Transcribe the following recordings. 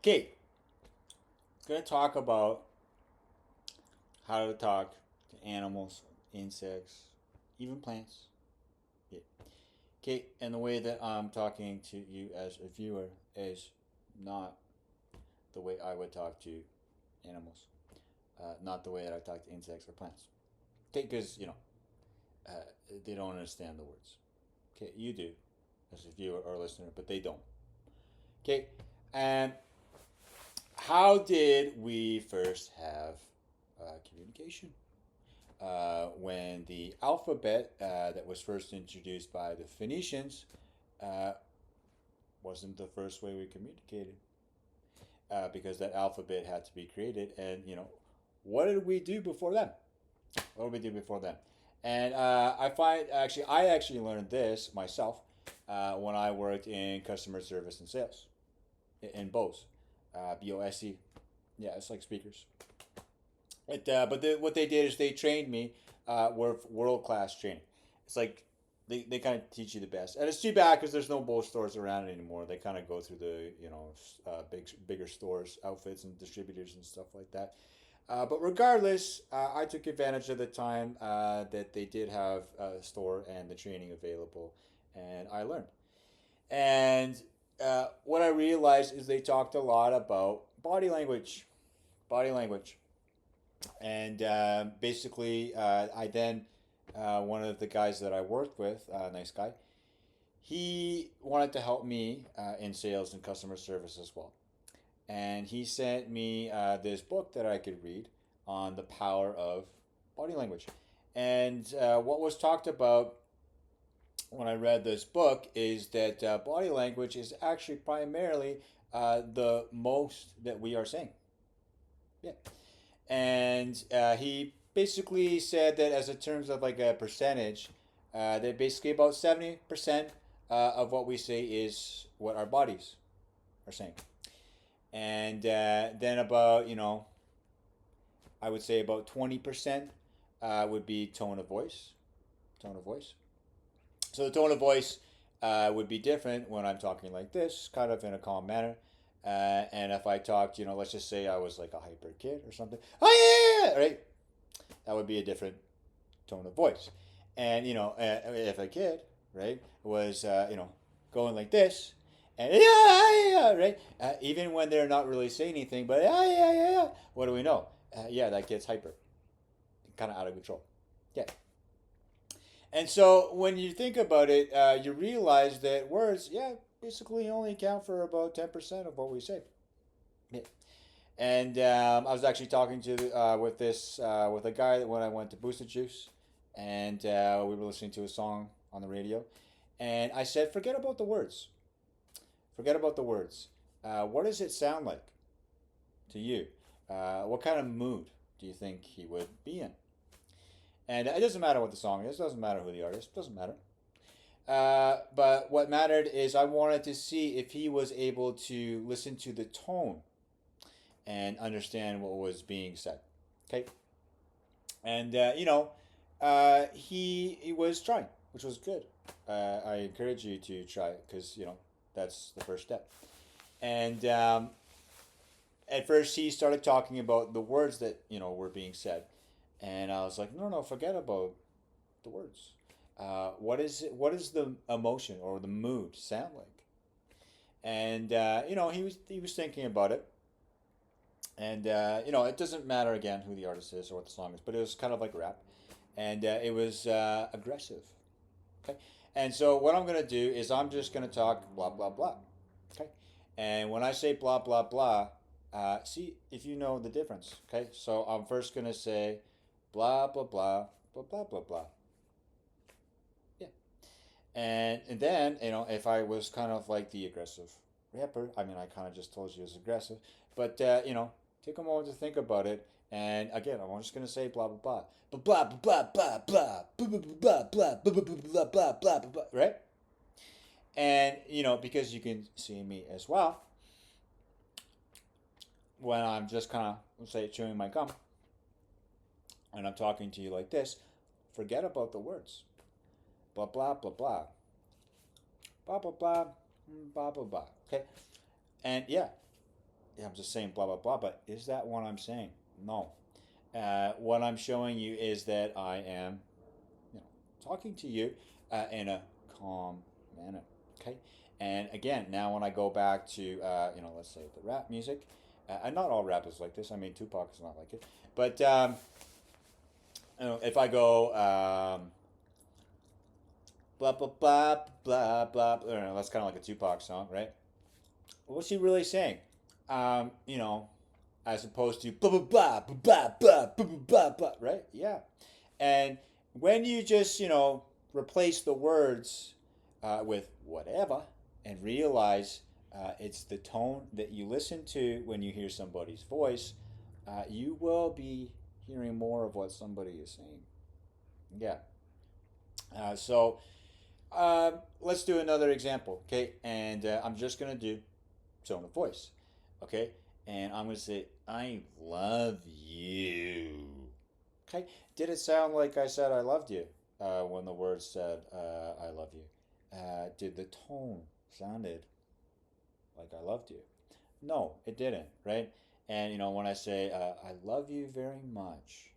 Okay, gonna talk about how to talk to animals, insects, even plants. Yeah. Okay, and the way that I'm talking to you as a viewer is not the way I would talk to animals, not the way that I talk to insects or plants. Okay, because uh, they don't understand the words. Okay, you do as a viewer or listener, but they don't. Okay, and how did we first have communication? When the alphabet that was first introduced by the Phoenicians uh, wasn't the first way we communicated, because that alphabet had to be created. And what did we do before then? What did we do before then? And I actually learned this myself when I worked in customer service and sales in Bose, BOSE. Yeah, it's like speakers. What they did is they trained me with world class training. It's like they kind of teach you the best, and it's too bad because there's no Bose stores around anymore. They kind of go through the bigger stores, outfits, and distributors and stuff like that. But regardless, I took advantage of the time that they did have a store and the training available, and I learned. And what I realized is they talked a lot about body language, and basically, I then one of the guys that I worked with, nice guy, he wanted to help me in sales and customer service as well, and he sent me this book that I could read on the power of body language. And what was talked about when I read this book is that body language is actually primarily the most that we are saying. Yeah. And he basically said that as in terms of like a percentage, that basically about 70% of what we say is what our bodies are saying. And then about, I would say about 20% would be tone of voice. Tone of voice. So the tone of voice would be different when I'm talking like this, kind of in a calm manner. And if I talked, let's just say I was like a hyper kid or something. Oh yeah, right. That would be a different tone of voice. And if a kid, right, was going like this, and yeah, right, even when they're not really saying anything, but yeah, what do we know? Yeah, that kid's hyper, kind of out of control. Yeah. And so when you think about it, you realize that words, yeah, basically only account for about 10% of what we say. Yeah. And I was actually talking to with a guy when I went to Booster Juice, and we were listening to a song on the radio, and I said, "Forget about the words. Forget about the words. What does it sound like to you? What kind of mood do you think he would be in?" And it doesn't matter what the song is. It doesn't matter who the artist. It doesn't matter. But what mattered is I wanted to see if he was able to listen to the tone and understand what was being said. Okay, and he was trying, which was good. I encourage you to try it because that's the first step. And at first, he started talking about the words that were being said, and I was like, no, no, forget about the words. What is it? What is the emotion or the mood sound like? And he was thinking about it, and it doesn't matter again who the artist is or what the song is, but it was kind of like rap, and it was aggressive. Okay, and so what I'm gonna do is I'm just gonna talk blah blah blah. Okay, and when I say blah blah blah, see if you know the difference. Okay, so I'm first gonna say blah blah blah blah blah blah blah. Yeah, and then if I was kind of like the aggressive rapper, I mean I kind of just told you it was aggressive, but take a moment to think about it. And again, I'm just gonna say blah blah blah, blah blah blah blah blah blah blah blah blah blah blah blah blah blah, right? And because you can see me as well when I'm just kind of say chewing my gum and I'm talking to you like this, forget about the words. Blah blah blah blah blah blah blah blah blah blah. Okay, and yeah, I'm just saying blah blah blah. But is that what I'm saying? No. What I'm showing you is that I am, you know, talking to you in a calm manner. Okay. And again, now when I go back to let's say the rap music, and not all rap is like this. I mean, Tupac is not like it. But if I go blah blah blah blah blah, that's kind of like a Tupac song, right? What's he really saying? You know, as opposed to blah blah blah blah blah blah blah blah blah, right? Yeah. And when you just replace the words with whatever and realize it's the tone that you listen to when you hear somebody's voice, you will be hearing more of what somebody is saying. Yeah. So let's do another example, okay? And I'm just gonna do tone of voice, okay? And I'm gonna say, I love you. Okay? Did it sound like I said I loved you when the words said I love you? Did the tone sounded like I loved you? No, it didn't, right? And when I say I love you very much,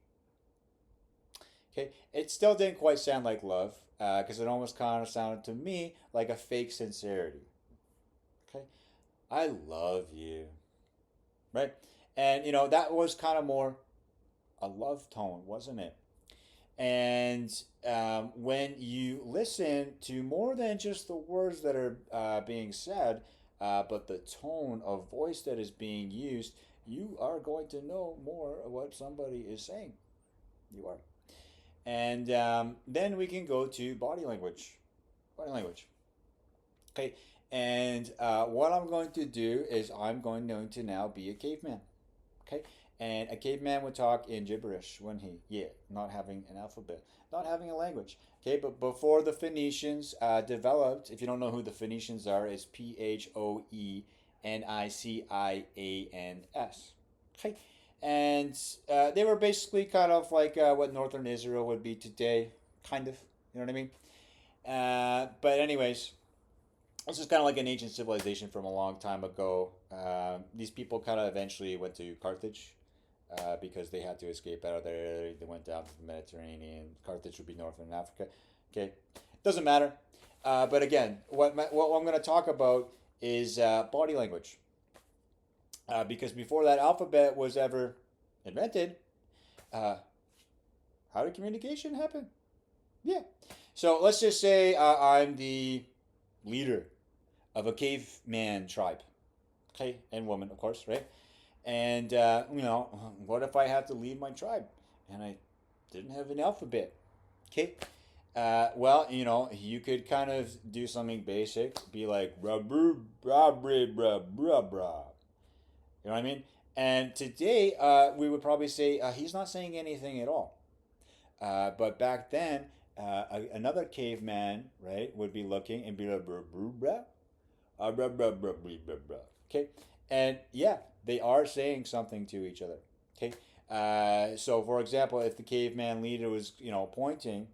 okay, it still didn't quite sound like love because it almost kind of sounded to me like a fake sincerity. Okay, I love you, right? And that was kind of more a love tone, wasn't it? And when you listen to more than just the words that are being said, but the tone of voice that is being used, you are going to know more of what somebody is saying. You are. And then we can go to body language. Body language. Okay. And what I'm going to do is I'm going to now be a caveman. Okay. And a caveman would talk in gibberish, wouldn't he? Yeah, not having an alphabet, not having a language. Okay, but before the Phoenicians developed, if you don't know who the Phoenicians are, it's Phoenicians. Okay, and they were basically kind of like what northern Israel would be today, kind of. You know what I mean? But anyways, this is kind of like an ancient civilization from a long time ago. These people kind of eventually went to Carthage because they had to escape out of there. They went down to the Mediterranean. Carthage would be northern Africa. Okay, doesn't matter. But again, what I'm going to talk about is body language. Because before that alphabet was ever invented, how did communication happen? Yeah. So let's just say I'm the leader of a caveman tribe. Okay, and woman, of course, right? And what if I had to lead my tribe and I didn't have an alphabet? Okay. Well, you could kind of do something basic, be like blah blah blah blah blah blah. You know what I mean? And today, we would probably say he's not saying anything at all. But back then, another caveman, right, would be looking and be like blah blah blah blah blah blah blah blah. Okay, and yeah, they are saying something to each other. Okay, so for example, if the caveman leader was pointing,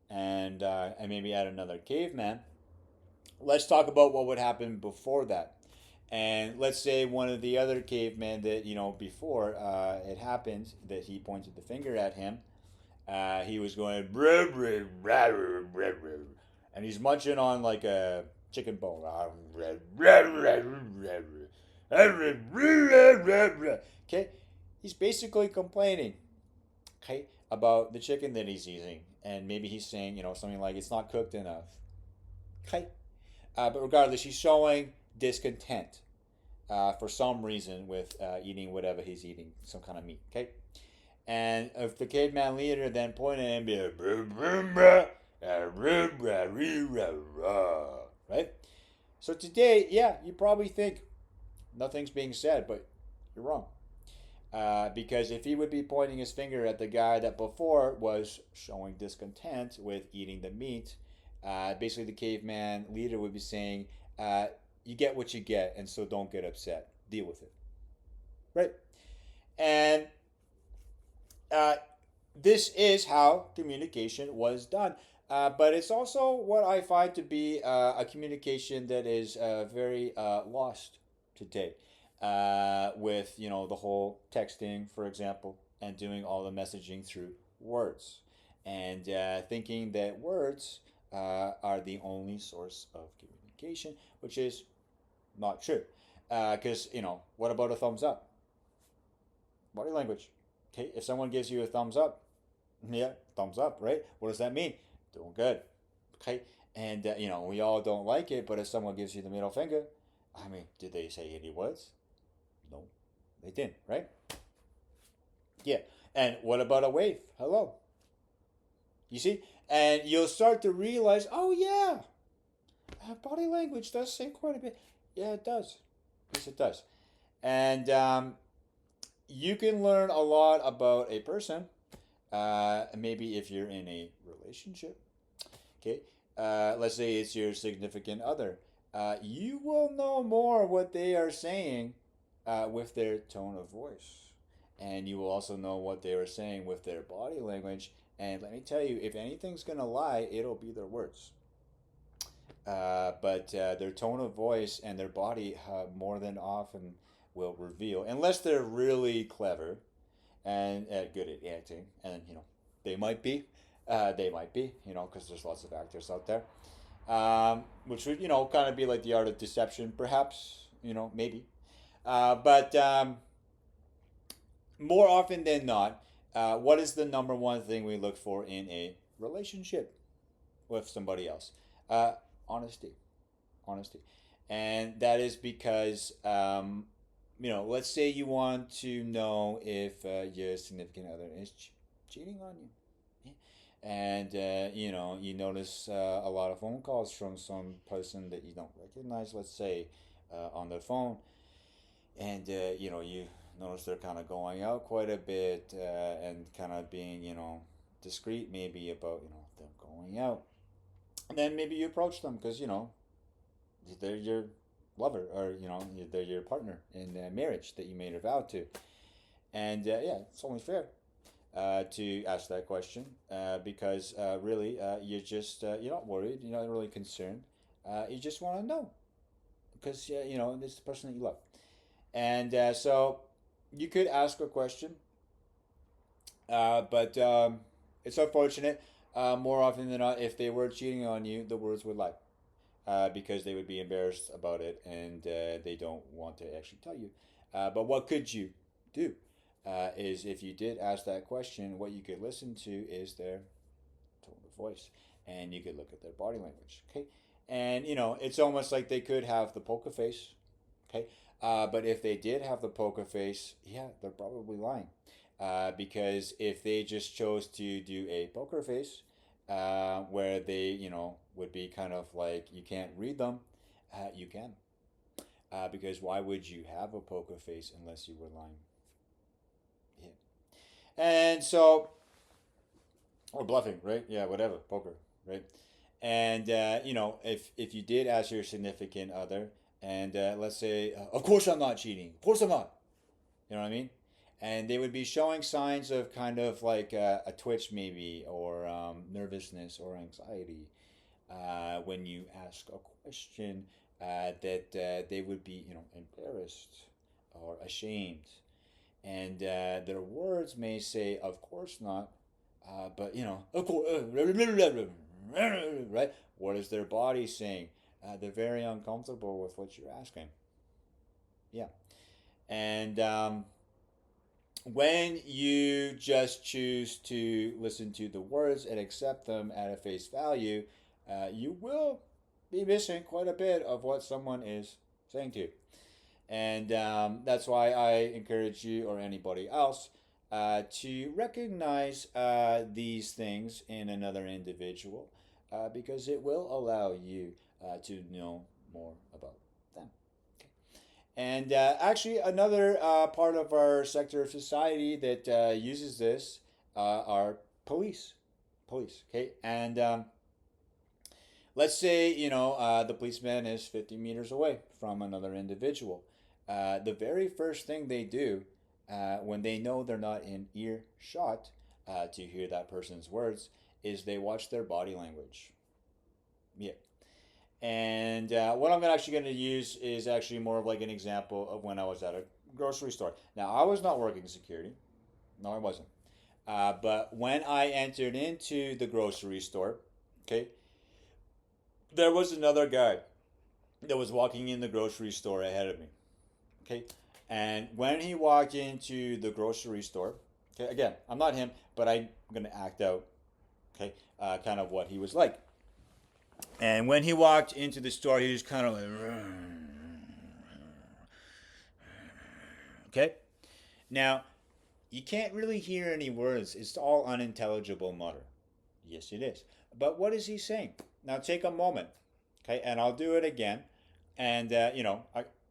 and maybe at another caveman, let's talk about what would happen before that. And let's say one of the other cavemen that before it happened that he pointed the finger at him, he was going bruh, bruh, bruh, bruh, bruh, bruh, and he's munching on like a chicken bone. Okay, he's basically complaining, okay, about the chicken that he's eating, and maybe he's saying something like it's not cooked enough. Okay, but regardless, he's showing discontent for some reason with eating whatever he's eating, some kind of meat. Okay, and if the caveman leader then pointed and be like, right? So today, yeah, you probably think nothing's being said, but you're wrong. Because if he would be pointing his finger at the guy that before was showing discontent with eating the meat, basically the caveman leader would be saying, you get what you get, and so don't get upset. Deal with it. Right? And this is how communication was done. But it's also what I find to be a communication that is very lost today. with the whole texting, for example, and doing all the messaging through words, and thinking that words are the only source of communication, which is not true. Because what about a thumbs up? Body language. Okay, if someone gives you a thumbs up, yeah, thumbs up, right? What does that mean? Doing good. Okay, and we all don't like it, but if someone gives you the middle finger, I mean, did they say any words? No, they didn't, right? Yeah. And what about a wave? Hello. You see? And you'll start to realize, oh yeah, body language does say quite a bit. Yeah, it does. Yes, it does. And you can learn a lot about a person. Maybe if you're in a relationship, okay. Let's say it's your significant other. You will know more what they are saying with their tone of voice, and you will also know what they are saying with their body language. And let me tell you, if anything's gonna lie, it'll be their words. But their tone of voice and their body more than often will reveal, unless they're really clever and good at acting, and they might be, because there's lots of actors out there, which would kind of be like the art of deception, perhaps, maybe, but more often than not, what is the number one thing we look for in a relationship with somebody else? Uh, Honesty, honesty, and that is because let's say you want to know if your significant other is cheating on you. Yeah. And you notice a lot of phone calls from some person that you don't recognize, let's say, on their phone, and you notice they're kind of going out quite a bit, and kind of being discreet maybe about them going out, and then maybe you approach them because they're your lover, or they're your partner in marriage that you made a vow to, and yeah, it's only fair to ask that question, because really you're not worried, you're not really concerned, you just want to know because this is the person that you love, and so you could ask a question, but it's unfortunate. More often than not, if they were cheating on you, the words would lie, because they would be embarrassed about it, and they don't want to actually tell you. But what could you do? Is if you did ask that question, what you could listen to is their tone of voice, and you could look at their body language. Okay, and it's almost like they could have the poker face. Okay, but if they did have the poker face, yeah, they're probably lying. Because if they just chose to do a poker face, where they, would be kind of like you can't read them, you can. Because why would you have a poker face unless you were lying? Yeah. And so, or bluffing, right? Yeah, whatever, poker, right? And if you did ask your significant other, and let's say, of course I'm not cheating, of course I'm not. You know what I mean? And they would be showing signs of kind of like a twitch, maybe, or nervousness or anxiety when you ask a question, that they would be, embarrassed or ashamed. And their words may say, of course not, but, of course, right? What is their body saying? They're very uncomfortable with what you're asking. Yeah. And when you just choose to listen to the words and accept them at a face value, you will be missing quite a bit of what someone is saying to you. And that's why I encourage you or anybody else to recognize these things in another individual, because it will allow you to know more about them. And actually, another part of our sector of society that uses this are police. Police, okay? And let's say, the policeman is 50 meters away from another individual. The very first thing they do when they know they're not in earshot to hear that person's words is they watch their body language. Yeah. And what I'm actually going to use is actually more of like an example of when I was at a grocery store. Now, I was not working security. No, I wasn't. But when I entered into the grocery store, okay, there was another guy that was walking in the grocery store ahead of me. Okay, and when he walked into the grocery store, okay, again, I'm not him, but I'm gonna act out, okay, kind of what he was like. And when he walked into the store, he was kind of like, okay. Now, you can't really hear any words. It's all unintelligible mutter. Yes, it is. But what is he saying? Now, take a moment, okay, and I'll do it again. And,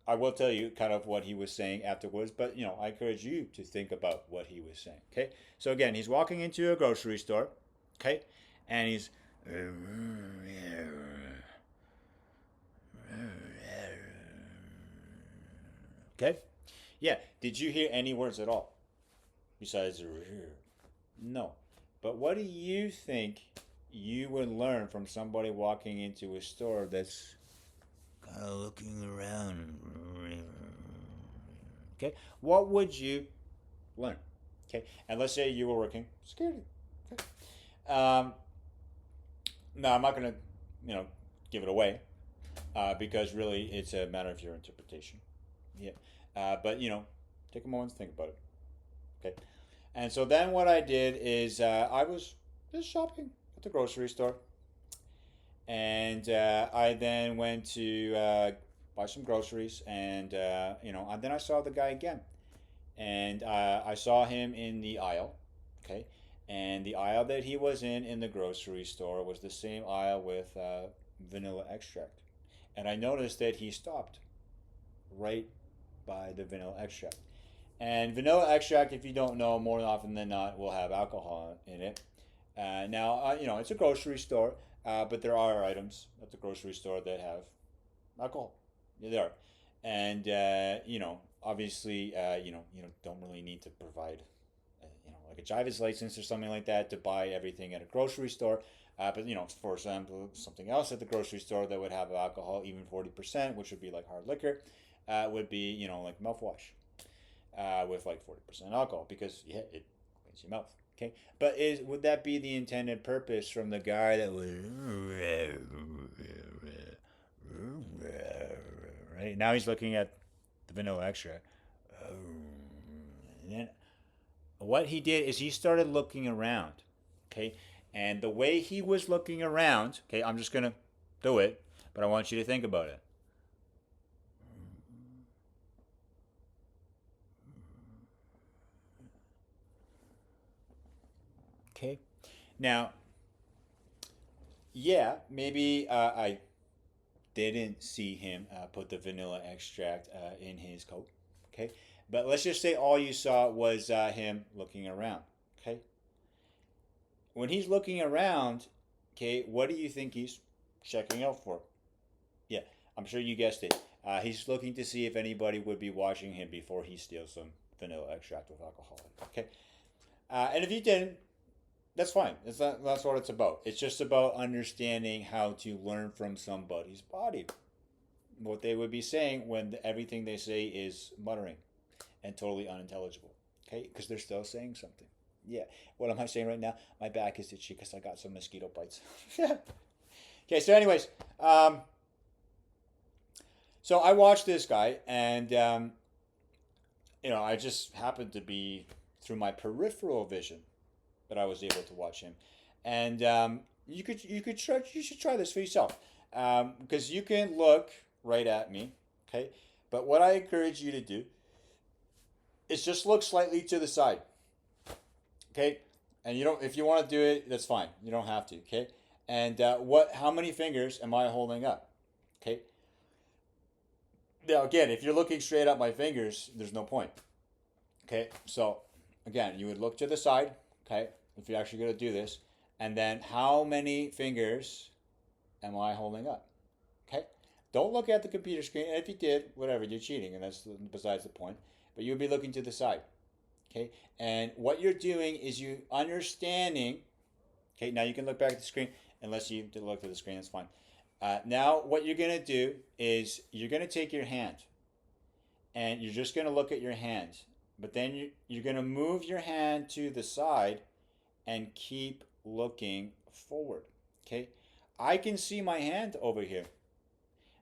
I will tell you kind of what he was saying afterwards, but, I encourage you to think about what he was saying, okay? So, again, he's walking into a grocery store, okay, and he's, okay? Yeah, did you hear any words at all besides, no. But what do you think you would learn from somebody walking into a store that's kind of looking around? Okay, what would you learn? Okay, and let's say you were working security. Okay. No, I'm not gonna, give it away, because really it's a matter of your interpretation. Yeah, but take a moment to think about it. Okay, and so then what I did is I was just shopping at the grocery store, and I then went to buy some groceries, and and then I saw the guy again, and I saw him in the aisle, okay, and the aisle that he was in the grocery store was the same aisle with vanilla extract, and I noticed that he stopped right by the vanilla extract. And vanilla extract, if you don't know, more often than not, will have alcohol in it. Now, it's a grocery store, but there are items at the grocery store that have alcohol. Yeah, there are, and obviously, don't really need to provide, like a driver's license or something like that to buy everything at a grocery store. But for example, something else at the grocery store that would have alcohol, even 40%, which would be like hard liquor, would be like mouthwash with like 40% alcohol because yeah, it cleans your mouth. Okay, but would that be the intended purpose from the guy that was right now? He's looking at the vanilla extract. And then what he did is he started looking around. Okay, and the way he was looking around. Okay, I'm just gonna do it, but I want you to think about it. Okay, now yeah, maybe I didn't see him put the vanilla extract in his coat. Okay, but let's just say all you saw was him looking around. Okay, when he's looking around, okay, what do you think he's checking out for? Yeah, I'm sure you guessed it. He's looking to see if anybody would be watching him before he steals some vanilla extract with alcohol. Okay, and if you didn't, that's fine. That's what it's about. It's just about understanding how to learn from somebody's body, what they would be saying when everything they say is muttering and totally unintelligible. Okay, because they're still saying something. Yeah. What am I saying right now? My back is itchy because I got some mosquito bites. Okay. So, anyways, so I watched this guy, and I just happened to be through my peripheral vision that I was able to watch him, and you should try this for yourself, because you can look right at me, okay, but what I encourage you to do is just look slightly to the side, okay, and you don't if you want to do it, that's fine, you don't have to, okay, and how many fingers am I holding up, okay. Now again, if you're looking straight at my fingers, there's no point, okay, so again, you would look to the side, okay, if you're actually going to do this, and then how many fingers am I holding up? Okay, don't look at the computer screen, and if you did, whatever, you're cheating, and that's besides the point, but you'll be looking to the side, okay, and what you're doing is you understanding, okay, now you can look back at the screen, unless you did look at the screen, that's fine, Now, what you're going to do is you're going to take your hand and you're just going to look at your hand. But then you're going to move your hand to the side and keep looking forward. Okay? I can see my hand over here.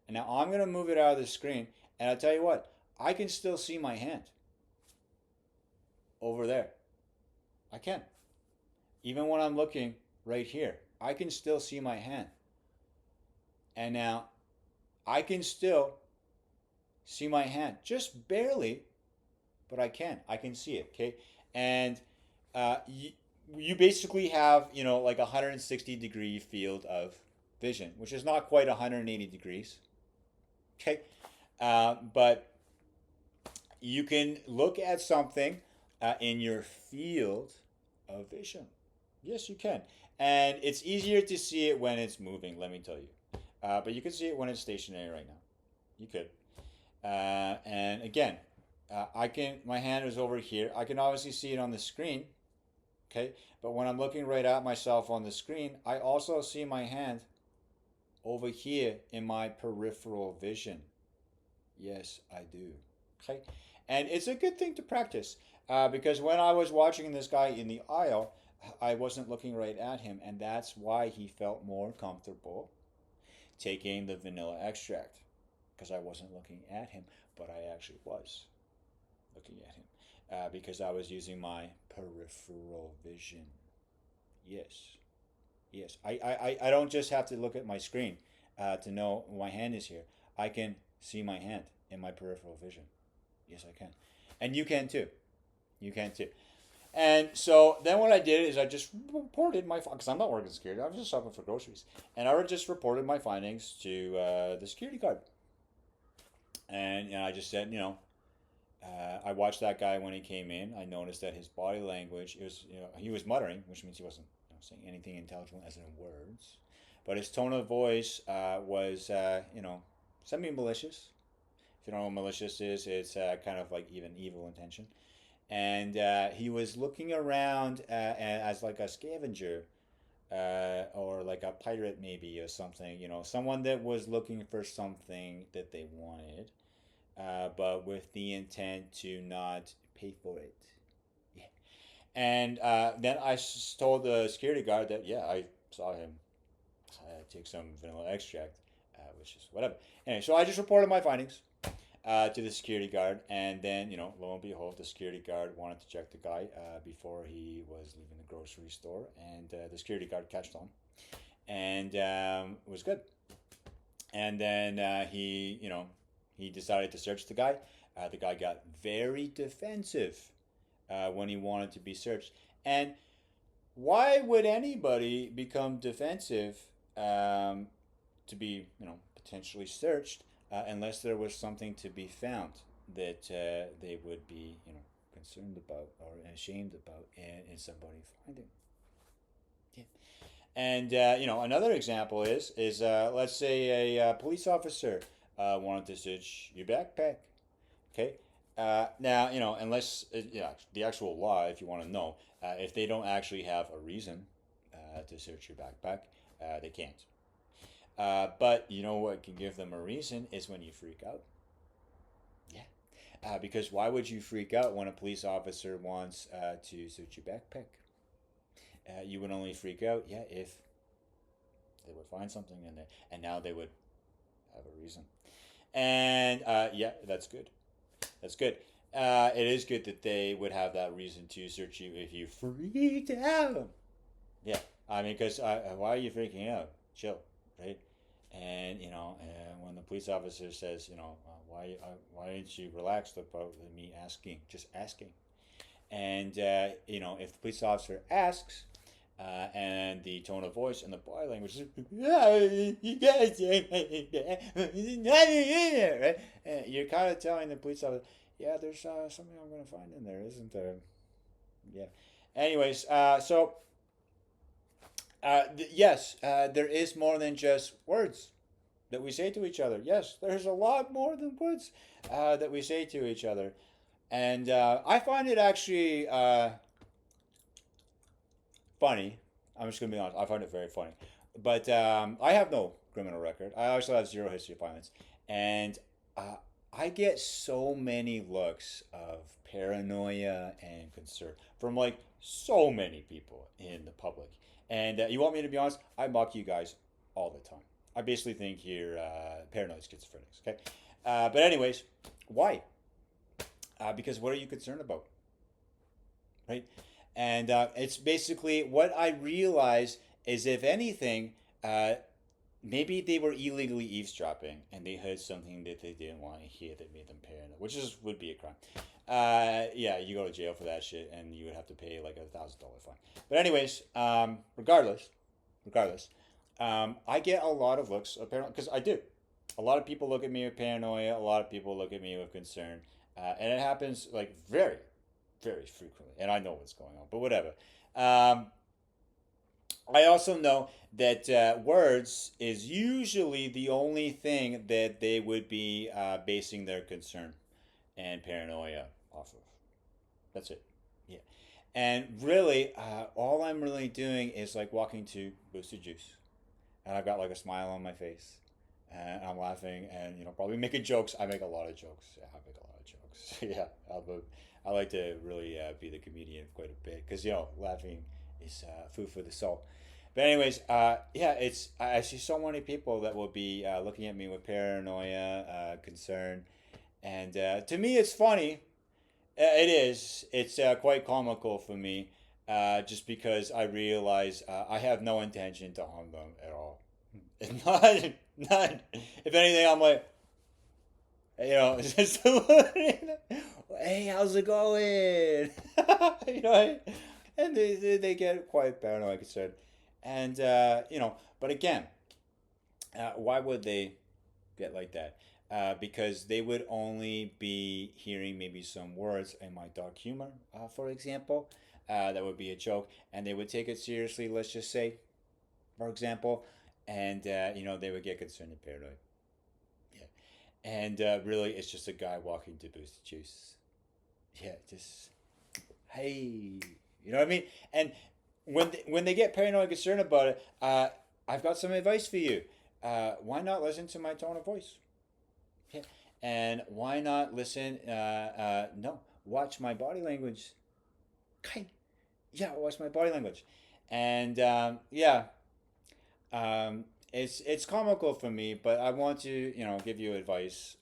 And now I'm going to move it out of the screen. And I'll tell you what, I can still see my hand over there. I can. Even when I'm looking right here, I can still see my hand. And now I can still see my hand, just barely, but I can. I can see it. Okay, and you basically have like a 160-degree field of vision, which is not quite 180 degrees. Okay, but you can look at something in your field of vision. Yes, you can. And it's easier to see it when it's moving, let me tell you. But you can see it when it's stationary right now. You could. And again, my hand is over here. I can obviously see it on the screen. Okay. But when I'm looking right at myself on the screen, I also see my hand over here in my peripheral vision. Yes, I do. Okay. And it's a good thing to practice because when I was watching this guy in the aisle, I wasn't looking right at him, and that's why he felt more comfortable taking the vanilla extract because I wasn't looking at him, but I actually was looking at him because I was using my peripheral vision. Yes, yes. I don't just have to look at my screen to know my hand is here. I can see my hand in my peripheral vision. Yes, I can. And you can too. You can too. And so then what I did is I just reported because I'm not working security. I was just shopping for groceries. And I just reported my findings to the security guard. And I just said, I watched that guy when he came in. I noticed that his body language, he was muttering, which means he wasn't saying anything intelligent as in words. But his tone of voice was, semi-malicious. If you don't know what malicious is, it's kind of like even evil intention. And he was looking around as like a scavenger or like a pirate maybe or something, someone that was looking for something that they wanted, but with the intent to not pay for it. Yeah. And then I told the security guard that, yeah, I saw him take some vanilla extract, which is whatever. Anyway, so I just reported my findings to the security guard, and then lo and behold, the security guard wanted to check the guy before he was leaving the grocery store, and the security guard catched on, and it was good. And then he decided to search the guy. The guy got very defensive when he wanted to be searched, and why would anybody become defensive to be potentially searched? Unless there was something to be found that they would be, concerned about or ashamed about in somebody finding. Yeah. And another example is let's say a police officer wanted to search your backpack. Okay. Now unless the actual law, if you want to know, if they don't actually have a reason to search your backpack, they can't. But you know what can give them a reason is when you freak out. Yeah. Because why would you freak out when a police officer wants to search your backpack? You would only freak out, if they would find something in there, and now they would have a reason. And that's good. That's good. It is good that they would have that reason to search you if you freaked out. Yeah. I mean, because why are you freaking out? Chill. Right? And when the police officer says, why didn't you relax about me asking, just asking, and if the police officer asks, and the tone of voice and the body language is, you guys, right? And you're kind of telling the police officer, yeah, there's something I'm going to find in there, isn't there? Yeah. Anyways, so. Yes, there is more than just words that we say to each other. Yes, there's a lot more than words that we say to each other. And I find it actually funny. I'm just going to be honest. I find it very funny. But I have no criminal record. I also have zero history of violence, and uh, I get so many looks of paranoia and concern from like so many people in the public. And you want me to be honest? I mock you guys all the time. I basically think you're paranoid schizophrenics. Okay, but anyways, why? Because what are you concerned about, right? And it's basically what I realize is, if anything, uh, maybe they were illegally eavesdropping and they heard something that they didn't want to hear that made them paranoid, which is would be a crime. Yeah, you go to jail for that shit, and you would have to pay like $1,000 fine. But anyways, regardless, I get a lot of looks apparently because I do. A lot of people look at me with paranoia. A lot of people look at me with concern, and it happens like very, very frequently. And I know what's going on, but whatever. Um, I also know that words is usually the only thing that they would be basing their concern and paranoia off of. That's it. Yeah. And really, all I'm really doing is like walking to Boosted Juice, and I've got like a smile on my face, and I'm laughing, and probably making jokes. I make a lot of jokes. Yeah, I make a lot of jokes. Yeah, I like to really be the comedian quite a bit because laughing is food for the soul. But anyways, yeah, it's I see so many people that will be looking at me with paranoia, concern, and to me it's funny. It is. It's quite comical for me, just because I realize I have no intention to harm them at all. None, none. If anything, I'm like, just hey, how's it going? Right? And they get quite paranoid, like I said, and but again, why would they get like that? Because they would only be hearing maybe some words in my dark humor, for example. That would be a joke, and they would take it seriously. Let's just say, for example, and they would get concerned and paranoid. Yeah, and really, it's just a guy walking to boost the juice. Yeah, just hey, you know what I mean? And when they get paranoid and concerned about it, I've got some advice for you. Why not listen to my tone of voice? Yeah. And why not listen? No, watch my body language. Okay. Yeah, watch my body language. And yeah, it's comical for me, but I want to give you advice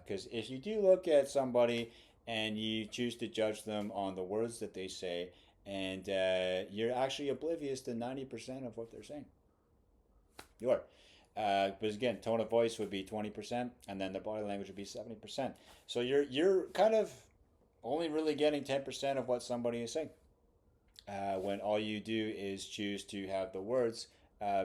because if you do look at somebody and you choose to judge them on the words that they say, and you're actually oblivious to 90% of what they're saying, you are. But again, tone of voice would be 20%, and then the body language would be 70%. So you're kind of only really getting 10% of what somebody is saying. When all you do is choose to have the words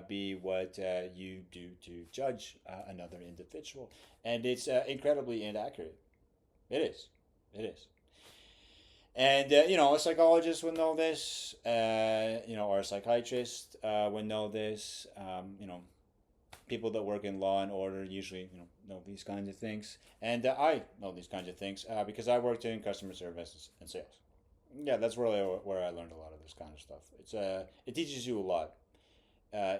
be what you do to judge another individual, and it's incredibly inaccurate. It is. It is. And a psychologist would know this, or a psychiatrist would know this. People that work in law and order usually know these kinds of things, and I know these kinds of things because I worked in customer service and sales. Yeah, that's really where I learned a lot of this kind of stuff. It teaches you a lot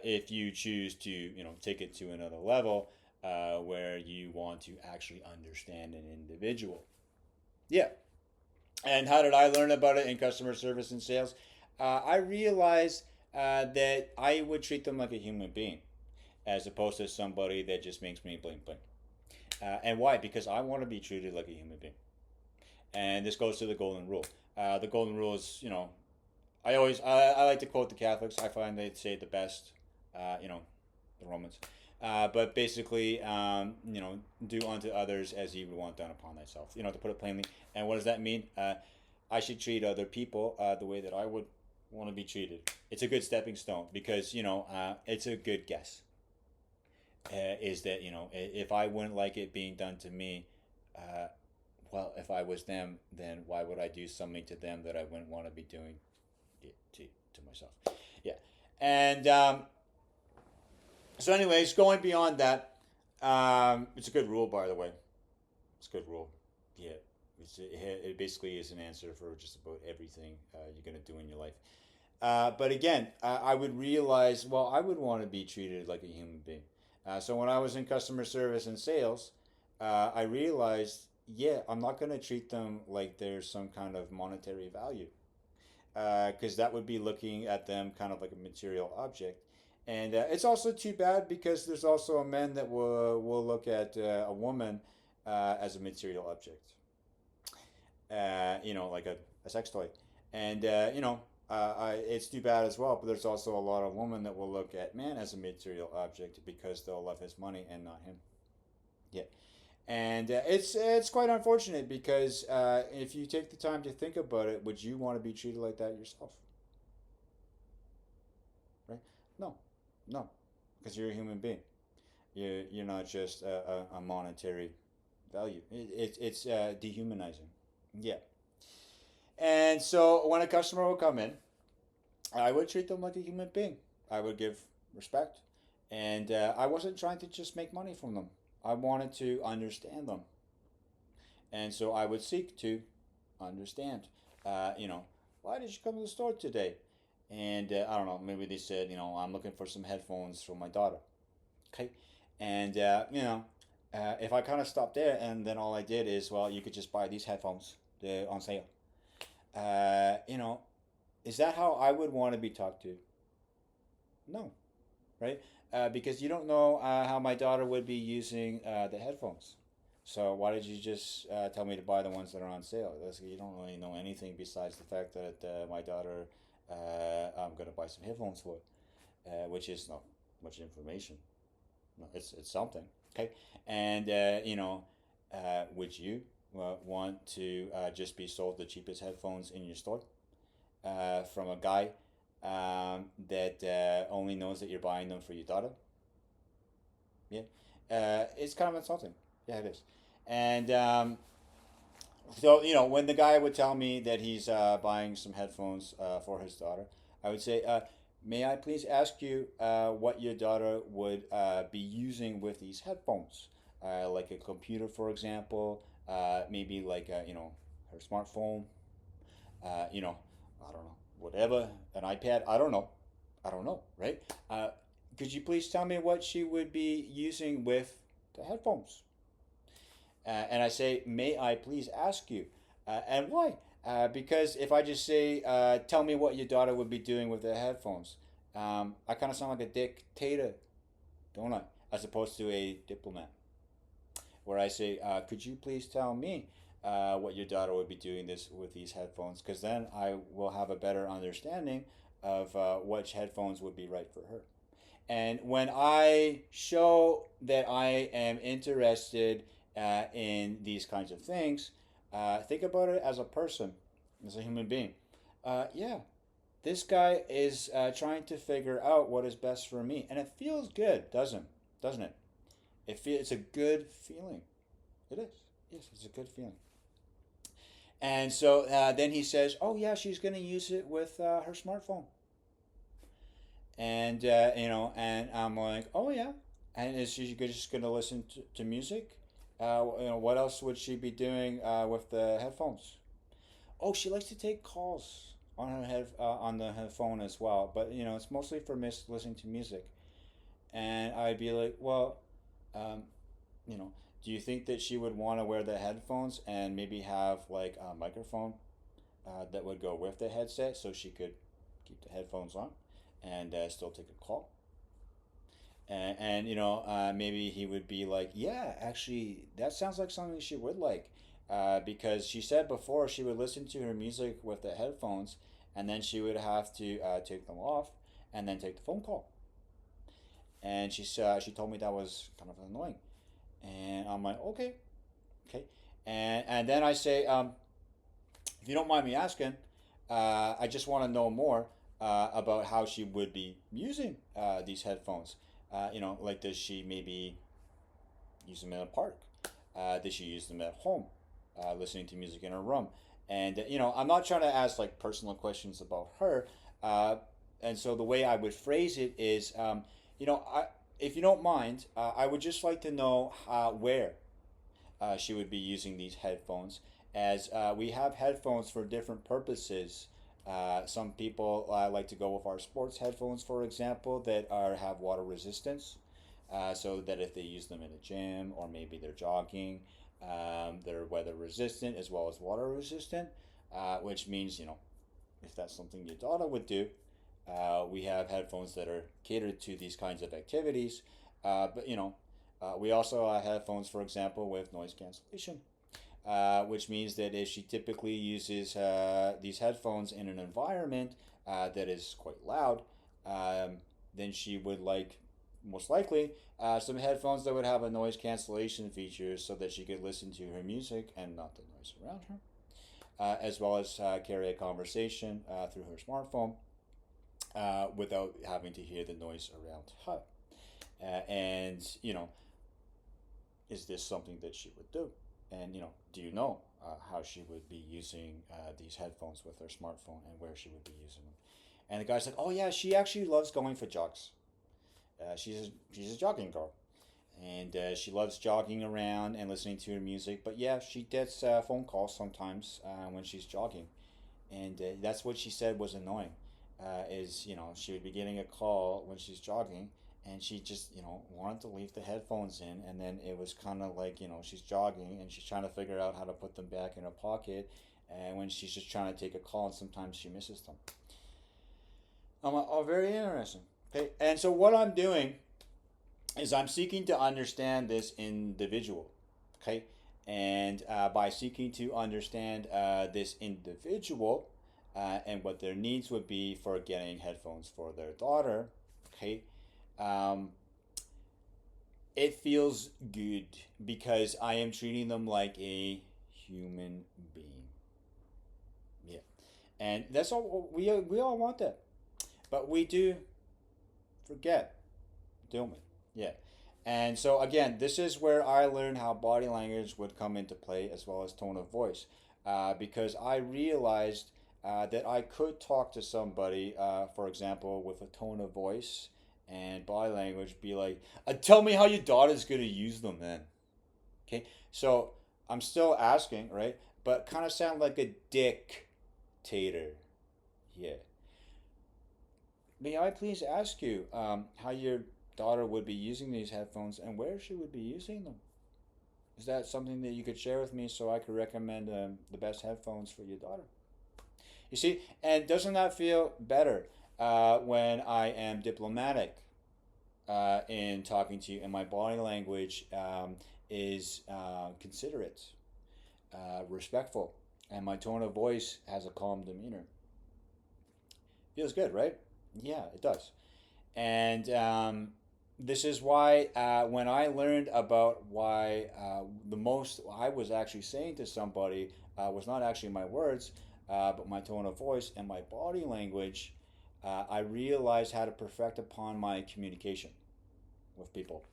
if you choose to take it to another level where you want to actually understand an individual. Yeah. And how did I learn about it in customer service and sales? I realized that I would treat them like a human being as opposed to somebody that just makes me blink blink. And why? Because I want to be treated like a human being. And this goes to the golden rule. The golden rule is, I like to quote the Catholics. I find they say it the best, the Romans. But basically, do unto others as you would want done upon thyself. To put it plainly. And what does that mean? I should treat other people the way that I would want to be treated. It's a good stepping stone because it's a good guess. Is that if I wouldn't like it being done to me, well, if I was them, then why would I do something to them that I wouldn't want to be doing it to myself? Yeah, and so, anyways, going beyond that, it's a good rule, by the way. It's a good rule. Yeah, it basically is an answer for just about everything you're gonna do in your life. But again, I would realize, well, I would want to be treated like a human being. So when I was in customer service and sales, I realized, yeah, I'm not going to treat them like there's some kind of monetary value, because that would be looking at them kind of like a material object. And it's also too bad because there's also a man that will look at a woman as a material object, like a sex toy. And, it's too bad as well, but there's also a lot of women that will look at man as a material object because they'll love his money and not him. Yeah. And it's quite unfortunate because if you take the time to think about it, would you want to be treated like that yourself? Right? No, no, because you're a human being. You're not just a monetary value. It's dehumanizing. Yeah. And so when a customer will come in, I would treat them like a human being. I would give respect, and I wasn't trying to just make money from them. I wanted to understand them, and so I would seek to understand. Why did you come to the store today? And I don't know, maybe they said, I'm looking for some headphones for my daughter. Okay, and if I kind of stopped there, and then all I did is, well, you could just buy these headphones. They're on sale. Uh, you know, is that how I would want to be talked to? No, right? Because you don't know how my daughter would be using the headphones. So why did you just tell me to buy the ones that are on sale? You don't really know anything besides the fact that my daughter, I'm going to buy some headphones for, which is not much information. No, it's something. Okay, and would you want to just be sold the cheapest headphones in your store from a guy that only knows that you're buying them for your daughter? Yeah, it's kind of insulting. Yeah, it is. And so when the guy would tell me that he's buying some headphones for his daughter, I would say, "May I please ask you what your daughter would be using with these headphones? Like a computer, for example, maybe like her smartphone, I don't know, whatever, an iPad. I don't know, right? Could you please tell me what she would be using with the headphones?" And I say, "May I please ask you?" And why? Because if I just say, "Tell me what your daughter would be doing with the headphones," I kind of sound like a dictator, don't I? As opposed to a diplomat, where I say, "Could you please tell me what your daughter would be doing this with these headphones?" Because then I will have a better understanding of which headphones would be right for her. And when I show that I am interested in these kinds of things, think about it as a person, as a human being. Yeah, this guy is trying to figure out what is best for me, and it feels good, doesn't it? It's a good feeling. It is. Yes, it's a good feeling. And so then he says, "Oh yeah, she's going to use it with her smartphone." And and I'm like, "Oh yeah," and is she just gonna listen to music? What else would she be doing with the headphones? Oh, she likes to take calls on on the her phone as well, but it's mostly for listening to music. And I'd be like, "Well, um, you know, do you think that she would want to wear the headphones and maybe have like a microphone that would go with the headset so she could keep the headphones on and still take a call?" And maybe he would be like, "Yeah, actually, that sounds like something she would like, because she said before she would listen to her music with the headphones, and then she would have to take them off, and then take the phone call." And she told me that was kind of annoying, and I'm like, "Okay, okay," and then I say, "If you don't mind me asking, I just want to know more about how she would be using these headphones. Like does she maybe use them in a park? Does she use them at home, listening to music in her room?" And I'm not trying to ask like personal questions about her. Uh, and so the way I would phrase it is, if you don't mind, I would just like to know where she would be using these headphones, as we have headphones for different purposes. Some people like to go with our sports headphones, for example, that have water resistance. so that if they use them in a gym or maybe they're jogging, they're weather resistant as well as water resistant, which means, if that's something your daughter would do, we have headphones that are catered to these kinds of activities. But we also have headphones, for example, with noise cancellation, which means that if she typically uses these headphones in an environment that is quite loud, then she would like, most likely, some headphones that would have a noise cancellation feature so that she could listen to her music and not the noise around her, as well as carry a conversation through her smartphone without having to hear the noise around her. And, is this something that she would do? And, do you know how she would be using these headphones with her smartphone and where she would be using them? And the guy's like, oh, yeah, she actually loves going for jogs. She's a jogging girl. And she loves jogging around and listening to her music. But yeah, she gets phone calls sometimes when she's jogging. And that's what she said was annoying. She would be getting a call when she's jogging, and she just, wanted to leave the headphones in, and then it was kind of like, she's jogging and she's trying to figure out how to put them back in her pocket, and when she's just trying to take a call, and sometimes she misses them. I'm like, oh, very interesting. Okay, and so what I'm doing is I'm seeking to understand this individual, okay, and by seeking to understand this individual and what their needs would be for getting headphones for their daughter, okay, it feels good because I am treating them like a human being. Yeah, and that's all we all want that, but we do forget, don't we? Yeah. And so again, this is where I learned how body language would come into play as well as tone of voice, because I realized that I could talk to somebody, for example, with a tone of voice and body language, be like, "Tell me how your daughter's gonna use them, then." Okay, so I'm still asking, right? But kind of sound like a dictator. Yeah. May I please ask you how your daughter would be using these headphones and where she would be using them? Is that something that you could share with me so I could recommend the best headphones for your daughter? You see, and doesn't that feel better when I am diplomatic in talking to you and my body language is considerate, respectful, and my tone of voice has a calm demeanor? Feels good, right? Yeah, it does. And this is why when I learned about why the most I was actually saying to somebody was not actually my words, but my tone of voice and my body language, I realized how to perfect upon my communication with people.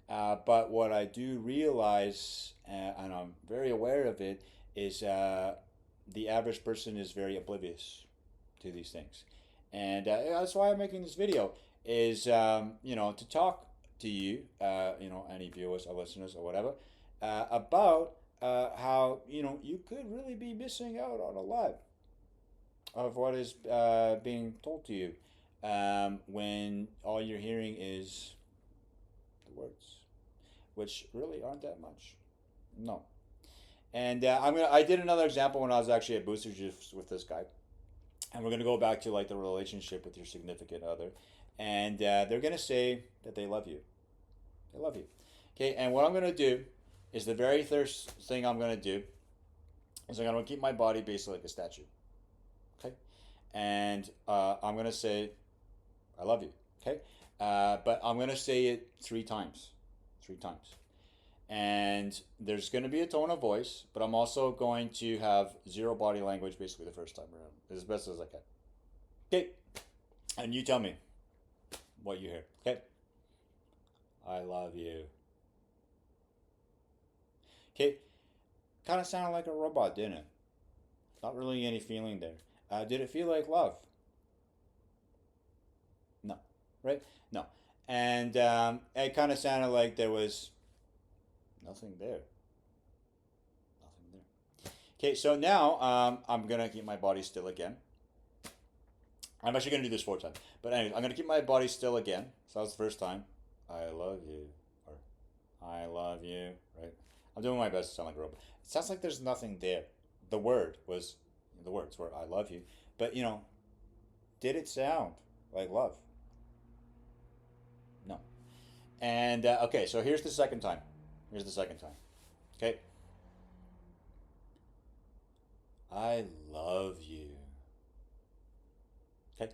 But what I do realize, and I'm very aware of it, is the average person is very oblivious to these things. And that's why I'm making this video, is to talk to you, any viewers or listeners or whatever, about how you could really be missing out on a lot of what is being told to you when all you're hearing is the words, which really aren't that much. No. And I did another example when I was actually at Booster Juice with this guy, and we're gonna go back to like the relationship with your significant other, and they're gonna say that they love you. They love you. Okay, and what I'm gonna do is the very first thing I'm gonna do is I'm gonna keep my body basically like a statue. Okay, and I'm gonna say I love you. Okay, but I'm gonna say it three times. And there's going to be a tone of voice, but I'm also going to have zero body language basically the first time around, as best as I can. Okay, and you tell me what you hear. Okay, I love you. Okay, kind of sounded like a robot, didn't it? Not really any feeling there. Did it feel like love? No, right? No. And it kind of sounded like there was nothing there. Nothing there. Okay, so now I'm going to keep my body still again. I'm actually going to do this 4 times. But anyways, I'm going to keep my body still again. So that was the first time. I love you, or I love you, right? I'm doing my best to sound like a robot. It sounds like there's nothing there. The word was, the words were I love you, but did it sound like love? No. And okay, so here's the second time. Here's the second time. Okay, I love you. Okay,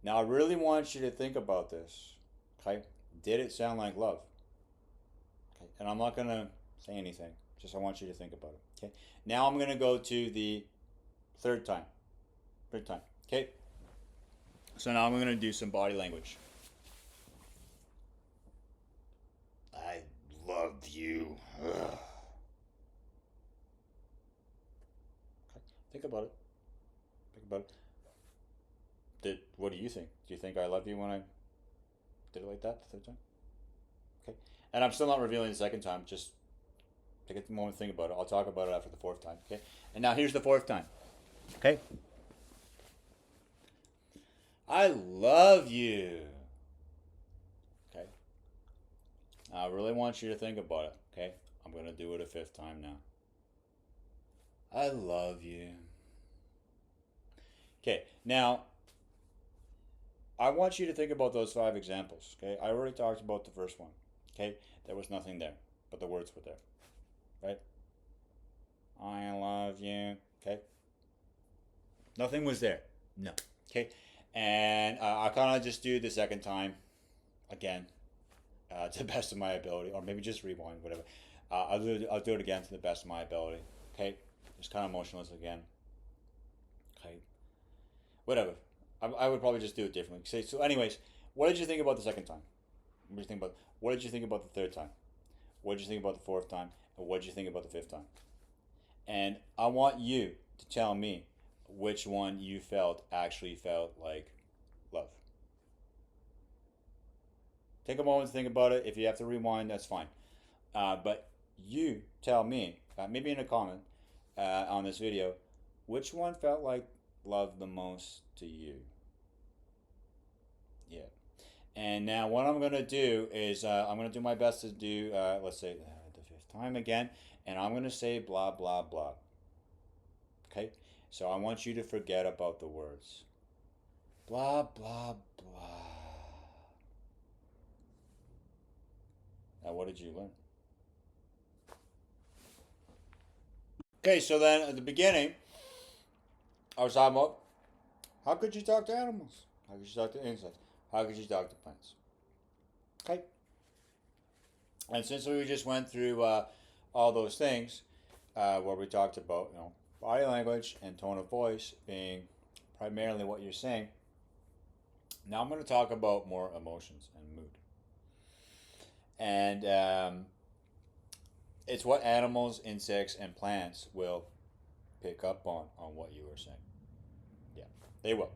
now I really want you to think about this. Okay, did it sound like love? Okay, and I'm not gonna say anything. Just I want you to think about it. Okay, now I'm gonna go to the third time. Third time. Okay, so now I'm gonna do some body language. I love you. Ugh. Okay, think about it. Think about it. What do you think? Do you think I love you when I did it like that the third time? Okay, and I'm still not revealing the second time. Just take a moment to think about it. I'll talk about it after the fourth time. Okay, and now here's the fourth time. Okay, I love you. Okay, I really want you to think about it. Okay, I'm gonna do it a fifth time now. I love you. Okay, now I want you to think about those five examples. Okay, I already talked about the first one. Okay, there was nothing there, but the words were there, right? I love you. Okay, nothing was there. No. Okay, and I kind of just do the second time again to the best of my ability, or maybe just rewind, whatever. I'll do it again to the best of my ability. Okay, just kind of motionless again. Okay, whatever. I would probably just do it differently. So, anyways, what did you think about the second time? What did you think about? What did you think about the third time? What did you think about the fourth time? And what did you think about the fifth time? And I want you to tell me which one you actually felt like love. Take a moment to think about it. If you have to rewind, that's fine. But you tell me, maybe in a comment on this video, which one felt like love the most to you? Yeah. And now what I'm going to do is I'm going to do my best to do, let's say, the fifth time again. And I'm going to say blah, blah, blah. Okay? So I want you to forget about the words. Blah, blah, blah. Now, what did you learn? Okay, so then at the beginning, I was talking about how could you talk to animals? How could you talk to insects? How could you talk to plants? Okay. And since we just went through all those things, where we talked about body language and tone of voice being primarily what you're saying, now I'm going to talk about more emotions and mood. And it's what animals, insects, and plants will pick up on what you are saying. Yeah, they will.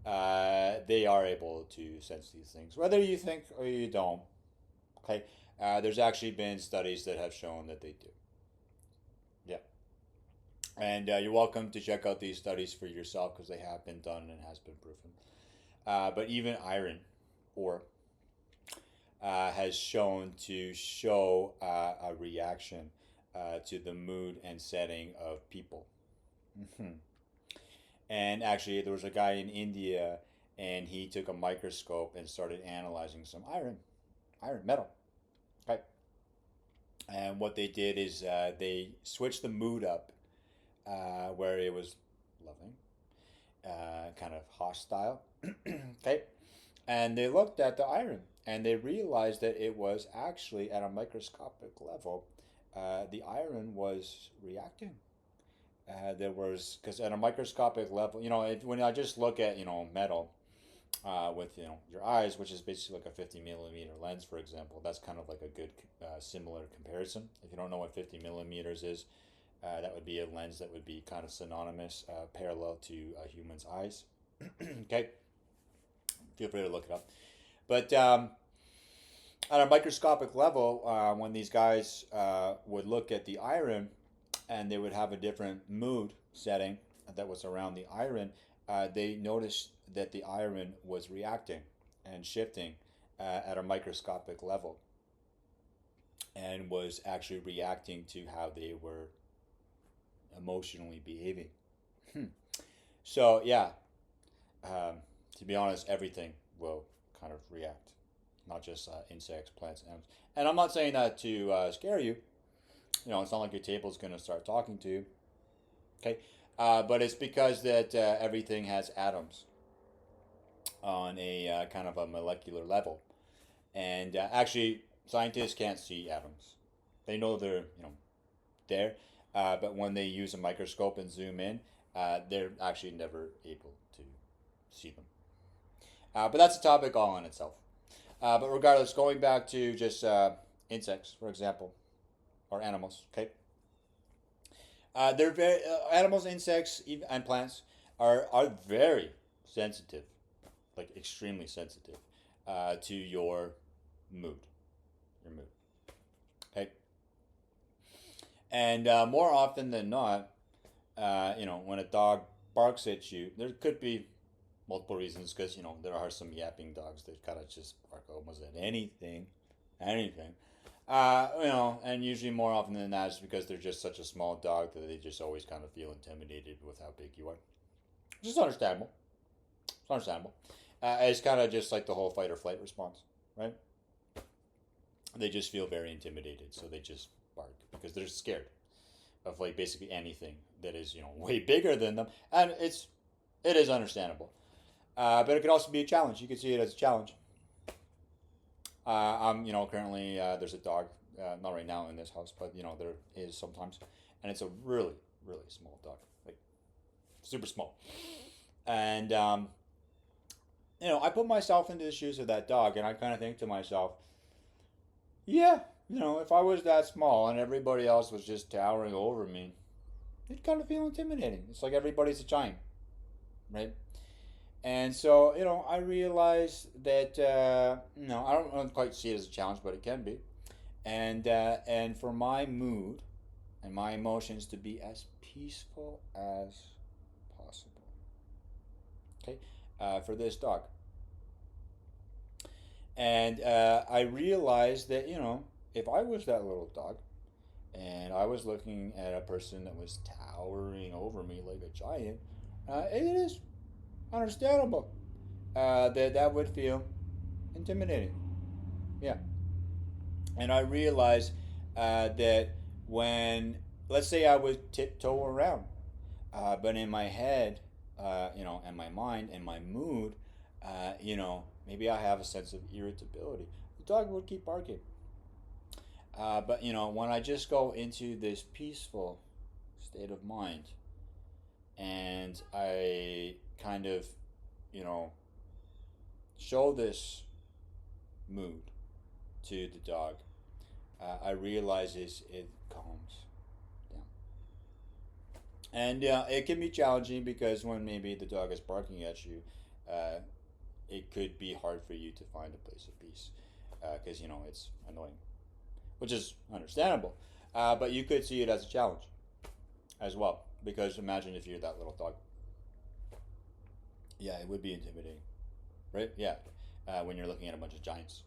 They are able to sense these things, whether you think or you don't. Okay, there's actually been studies that have shown that they do. Yeah, and you're welcome to check out these studies for yourself because they have been done and has been proven. But even iron ore has shown to show a reaction to the mood and setting of people. Mm-hmm. And actually, there was a guy in India, and he took a microscope and started analyzing some iron metal. Okay. And what they did is they switched the mood up, where it was loving, kind of hostile. Okay. And they looked at the iron, and they realized that it was actually at a microscopic level, the iron was reacting. There was, because at a microscopic level, when I just look at metal with your eyes, which is basically like a 50 millimeter lens, for example, that's kind of like a good similar comparison. If you don't know what 50 millimeters is, that would be a lens that would be kind of synonymous, parallel to a human's eyes. Okay, feel free to look it up. But at a microscopic level, when these guys would look at the iron, and they would have a different mood setting that was around the iron, they noticed that the iron was reacting and shifting at a microscopic level and was actually reacting to how they were emotionally behaving. So, yeah, um, to be honest, everything will kind of react, not just insects, plants, animals. And I'm not saying that to scare you. You know, it's not like your table's going to start talking to you. Okay, but it's because that everything has atoms on a kind of a molecular level, and actually, scientists can't see atoms. They know they're there, but when they use a microscope and zoom in, they're actually never able to see them. But that's a topic all in itself. But regardless, going back to just insects, for example, or animals. Okay, they're very animals, insects, and plants are very sensitive, like extremely sensitive, to your mood, your mood. Okay, and more often than not, when a dog barks at you, there could be multiple reasons because there are some yapping dogs that kind of just bark almost at anything. And usually more often than that is because they're just such a small dog that they just always kind of feel intimidated with how big you are. Which is understandable. It's understandable. It's kind of just like the whole fight or flight response, right? They just feel very intimidated, so they just bark because they're scared of like basically anything that is way bigger than them, and it is understandable. But it could also be a challenge. You could see it as a challenge. I'm currently there's a dog, not right now in this house, but there is sometimes, and it's a really really small dog, like super small, and I put myself into the shoes of that dog, and I kind of think to myself, yeah, if I was that small and everybody else was just towering over me, it'd kind of feel intimidating. It's like everybody's a giant, right? And so, I realize that, I don't quite see it as a challenge, but it can be. And for my mood and my emotions to be as peaceful as possible. Okay? For this dog. And I realized that, if I was that little dog and I was looking at a person that was towering over me like a giant, it is understandable that would feel intimidating. Yeah. And I realized that when, let's say I would tiptoe around, but in my head, and my mind and my mood, maybe I have a sense of irritability. The dog would keep barking. But when I just go into this peaceful state of mind, and I kind of, show this mood to the dog, I realize it calms down. And it can be challenging because when maybe the dog is barking at you, it could be hard for you to find a place of peace because it's annoying, which is understandable. But you could see it as a challenge as well, because imagine if you're that little dog. Yeah, it would be intimidating, right? Yeah, when you're looking at a bunch of giants.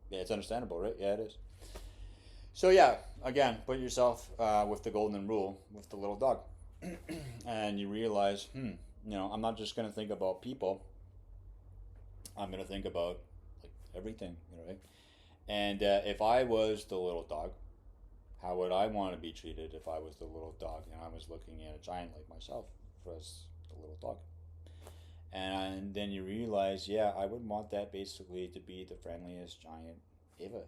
Yeah, it's understandable, right? Yeah, it is. So yeah, again, put yourself with the golden rule with the little dog, and you realize, I'm not just gonna think about people. I'm gonna think about like everything, right? And if I was the little dog, how would I want to be treated if I was the little dog and I was looking at a giant like myself as the little dog? And then you realize, yeah, I would want that basically to be the friendliest giant ever,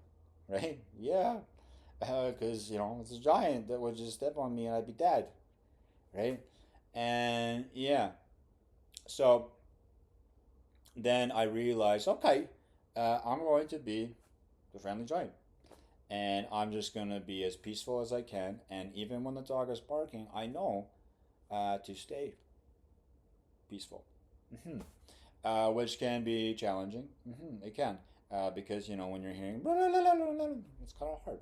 right? Yeah, because it's a giant that would just step on me and I'd be dead, right? And yeah, so then I realized, okay, I'm going to be the friendly giant, and I'm just gonna be as peaceful as I can. And even when the dog is barking, I know to stay peaceful, which can be challenging. It can, because when you're hearing, it's kind of hard.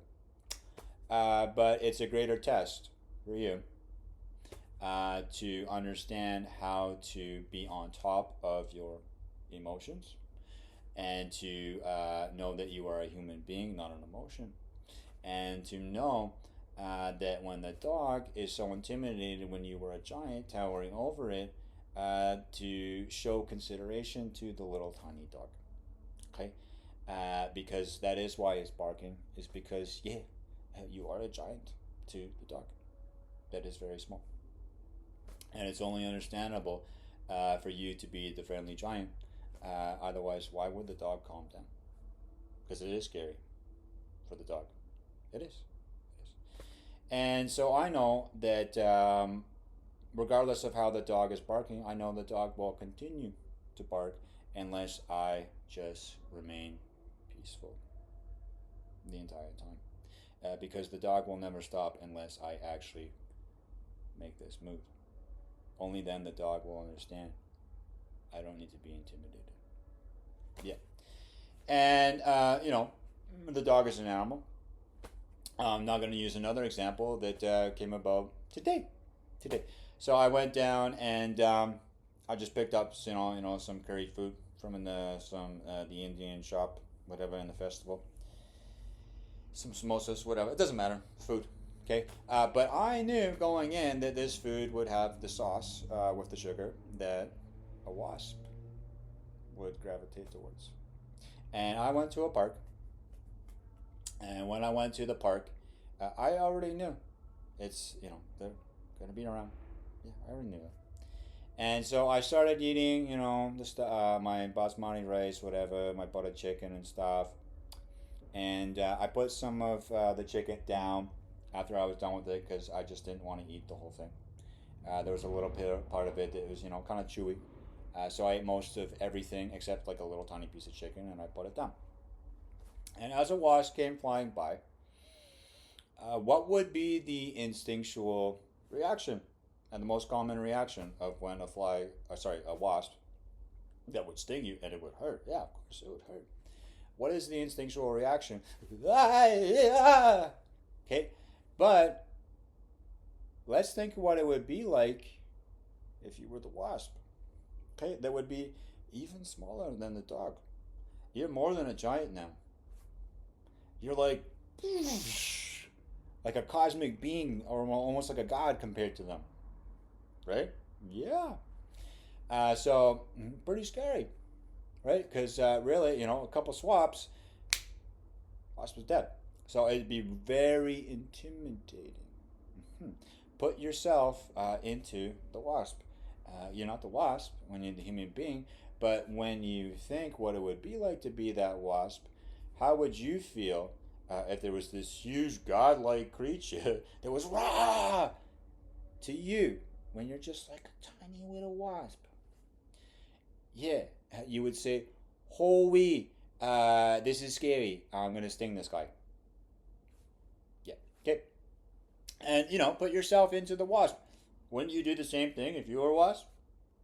But it's a greater test for you to understand how to be on top of your emotions and to know that you are a human being, not an emotion, and to know that when the dog is so intimidated when you were a giant towering over it, to show consideration to the little tiny dog. Okay, because that is why it's barking. Is because yeah, you are a giant to the dog. That is very small, and it's only understandable for you to be the friendly giant. Otherwise, why would the dog calm down? Because it is scary for the dog. It is. It is. And so I know that regardless of how the dog is barking, I know the dog will continue to bark unless I just remain peaceful the entire time. Because the dog will never stop unless I actually make this move. Only then the dog will understand I don't need to be intimidated. Yeah. And, the dog is an animal. I'm not going to use another example that came about today. So I went down and I just picked up, some curry food from the Indian shop, whatever, in the festival. Some samosas, whatever. It doesn't matter. Food. Okay. But I knew going in that this food would have the sauce with the sugar that a wasp would gravitate towards. And I went to a park. And when I went to the park, I already knew they're going to be around. Yeah, I already knew that. And so I started eating, my basmati rice, whatever, my butter chicken and stuff. And I put some of the chicken down after I was done with it because I just didn't want to eat the whole thing. There was a little part of it that was, kind of chewy. So I ate most of everything except like a little tiny piece of chicken, and I put it down. And as a wasp came flying by, what would be the instinctual reaction and the most common reaction of when a wasp that would sting you and it would hurt? Yeah, of course it would hurt. What is the instinctual reaction? Okay, but let's think what it would be like if you were the wasp. Okay, that would be even smaller than the dog. You're more than a giant now. You're like a cosmic being, or almost like a god compared to them, right? Yeah. So pretty scary, right? Because really, a couple swaps, wasp is dead. So it'd be very intimidating. Put yourself into the wasp. You're not the wasp when you're the human being, but when you think what it would be like to be that wasp, how would you feel if there was this huge godlike creature that was rah to you when you're just like a tiny little wasp? Yeah, you would say, "Holy, this is scary. I'm gonna sting this guy." Yeah, okay. And put yourself into the wasp. Wouldn't you do the same thing if you were a wasp?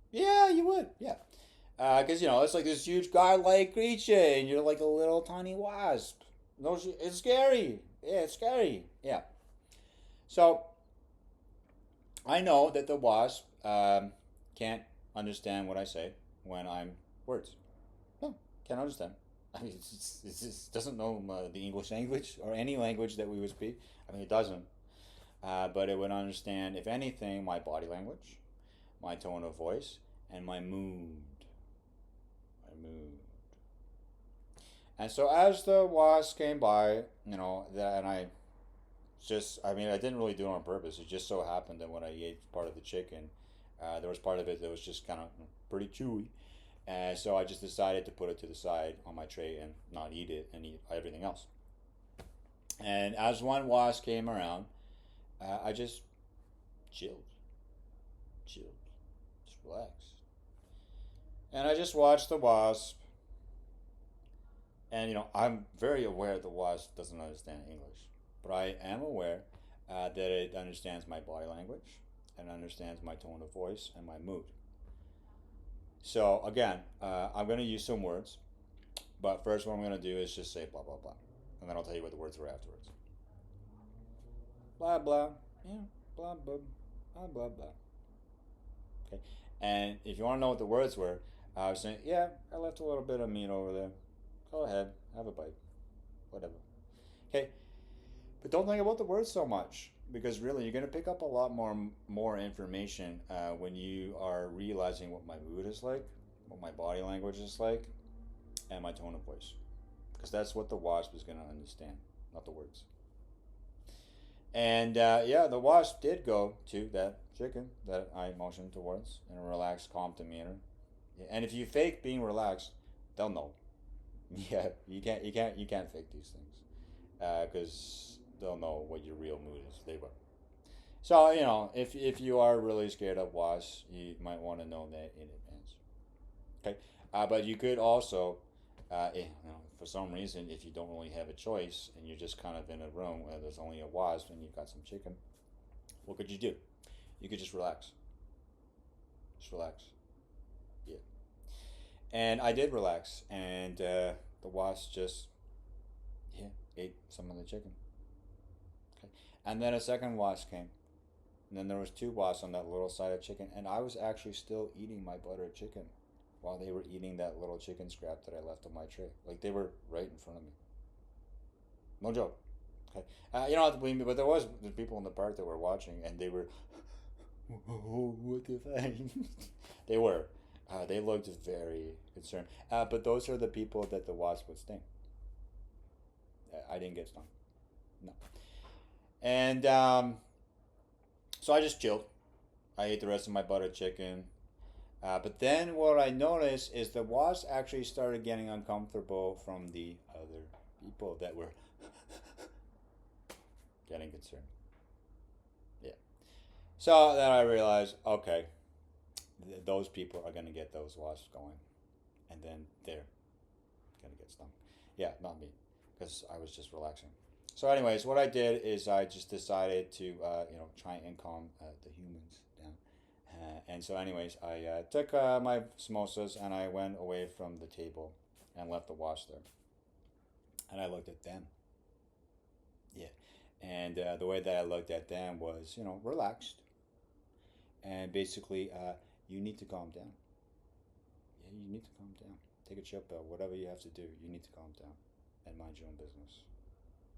Yeah, you would. Yeah. Because, it's like this huge godlike creature, and you're like a little tiny wasp. No, it's scary. Yeah, it's scary. Yeah. So, I know that the wasp can't understand what I say when I'm words. No, can't understand. I mean, it just doesn't know the English language or any language that we would speak. I mean, it doesn't. But it would understand, if anything, my body language, my tone of voice, and my mood. My mood. And so as the wasp came by, and I didn't really do it on purpose. It just so happened that when I ate part of the chicken, there was part of it that was just kind of pretty chewy. And so I just decided to put it to the side on my tray and not eat it and eat everything else. And as one wasp came around, I just chilled, just relaxed. And I just watched the wasp. And, I'm very aware the wasp doesn't understand English. But I am aware that it understands my body language and understands my tone of voice and my mood. So, again, I'm going to use some words. But first, what I'm going to do is just say blah, blah, blah. And then I'll tell you what the words were afterwards. Blah, blah. Yeah, blah, blah, blah, blah, blah. Okay. And if you want to know what the words were, I was saying, yeah, I left a little bit of meat over there. Go ahead, have a bite, whatever. Okay, but don't think about the words so much because really you're gonna pick up a lot more information when you are realizing what my mood is like, what my body language is like, and my tone of voice. Because that's what the wasp is gonna understand, not the words. And yeah, the wasp did go to that chicken that I motioned towards in a relaxed, calm demeanor. Yeah, and if you fake being relaxed, they'll know. Yeah, you can't fake these things because they'll know what your real mood is. They will. So if you are really scared of wasps, you might want to know that in advance. Okay, but you could also, for some reason, if you don't really have a choice and you're just kind of in a room where there's only a wasp and you've got some chicken, what could you do? You could just relax. Just relax. Yeah. And I did relax, and the wasp just yeah ate some of the chicken. Okay. And then a second wasp came, and then there was two wasps on that little side of chicken, and I was actually still eating my buttered chicken while they were eating that little chicken scrap that I left on my tray. Like they were right in front of me. No joke. Okay. You don't have to believe me, but there was the people in the park that were watching, and they were, oh, what the fuck? They were. They looked very concerned. But those are the people that the wasp would sting. I didn't get stung. No. And so I just chilled. I ate the rest of my buttered chicken. But then what I noticed is the wasps actually started getting uncomfortable from the other people that were getting concerned. Yeah. So then I realized, okay, those people are going to get those wasps going. And then they're going to get stung. Yeah, not me, because I was just relaxing. So, anyways, what I did is I just decided to, try and calm the humans down. And so, anyways, I took my samosas and I went away from the table and left the wash there. And I looked at them. Yeah. And the way that I looked at them was, relaxed. And basically, you need to calm down. Yeah, you need to calm down. Take a chill pill. Whatever you have to do, you need to calm down and mind your own business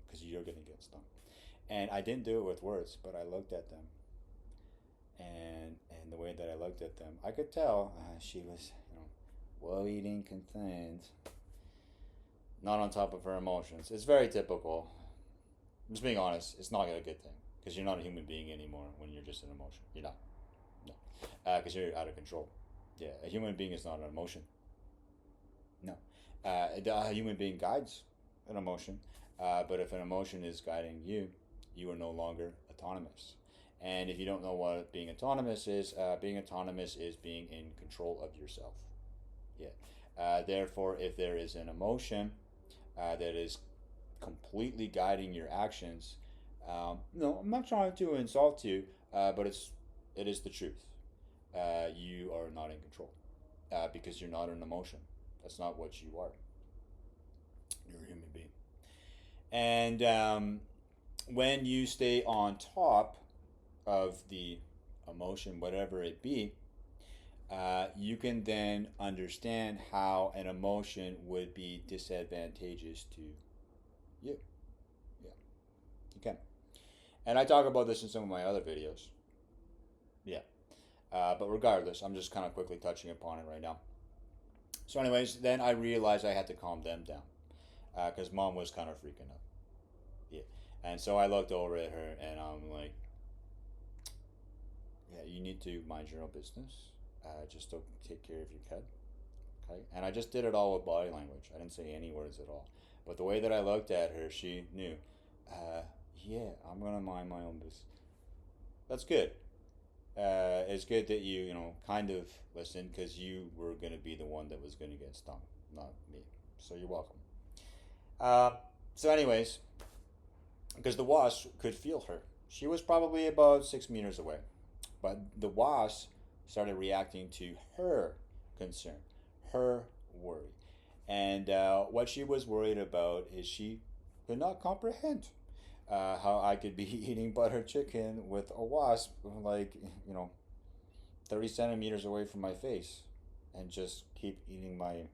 because you're going to get stung. And I didn't do it with words, but I looked at them. And the way that I looked at them, I could tell she was, worried and concerned, not on top of her emotions. It's very typical. I'm just being honest. It's not a good thing because you're not a human being anymore when you're just an emotion. You're not. No, because you're out of control. Yeah, a human being is not an emotion. No, a human being guides an emotion, but if an emotion is guiding you, you are no longer autonomous. And if you don't know what being autonomous is being in control of yourself. Yeah. Therefore, if there is an emotion that is completely guiding your actions, no, I'm not trying to insult you, but it is the truth. You are not in control because you're not an emotion. That's not what you are. You're a human being. And when you stay on top of the emotion, whatever it be, you can then understand how an emotion would be disadvantageous to you. Yeah, you can. And I talk about this in some of my other videos. Yeah. But regardless, I'm just kind of quickly touching upon it right now. So, anyways, then I realized I had to calm them down because mom was kind of freaking out. Yeah. And so I looked over at her and I'm like, yeah, you need to mind your own business. Just to take care of your kid. Okay. And I just did it all with body language. I didn't say any words at all. But the way that I looked at her, she knew. Yeah, I'm gonna mind my own business. That's good. It's good that you kind of listened because you were gonna be the one that was gonna get stung, not me. So you're welcome. Uh, so, anyways, because the wasp could feel her, she was probably about 6 meters away. But the wasp started reacting to her concern, her worry. And what she was worried about is she could not comprehend how I could be eating butter chicken with a wasp, like, 30 centimeters away from my face. and just keep eating my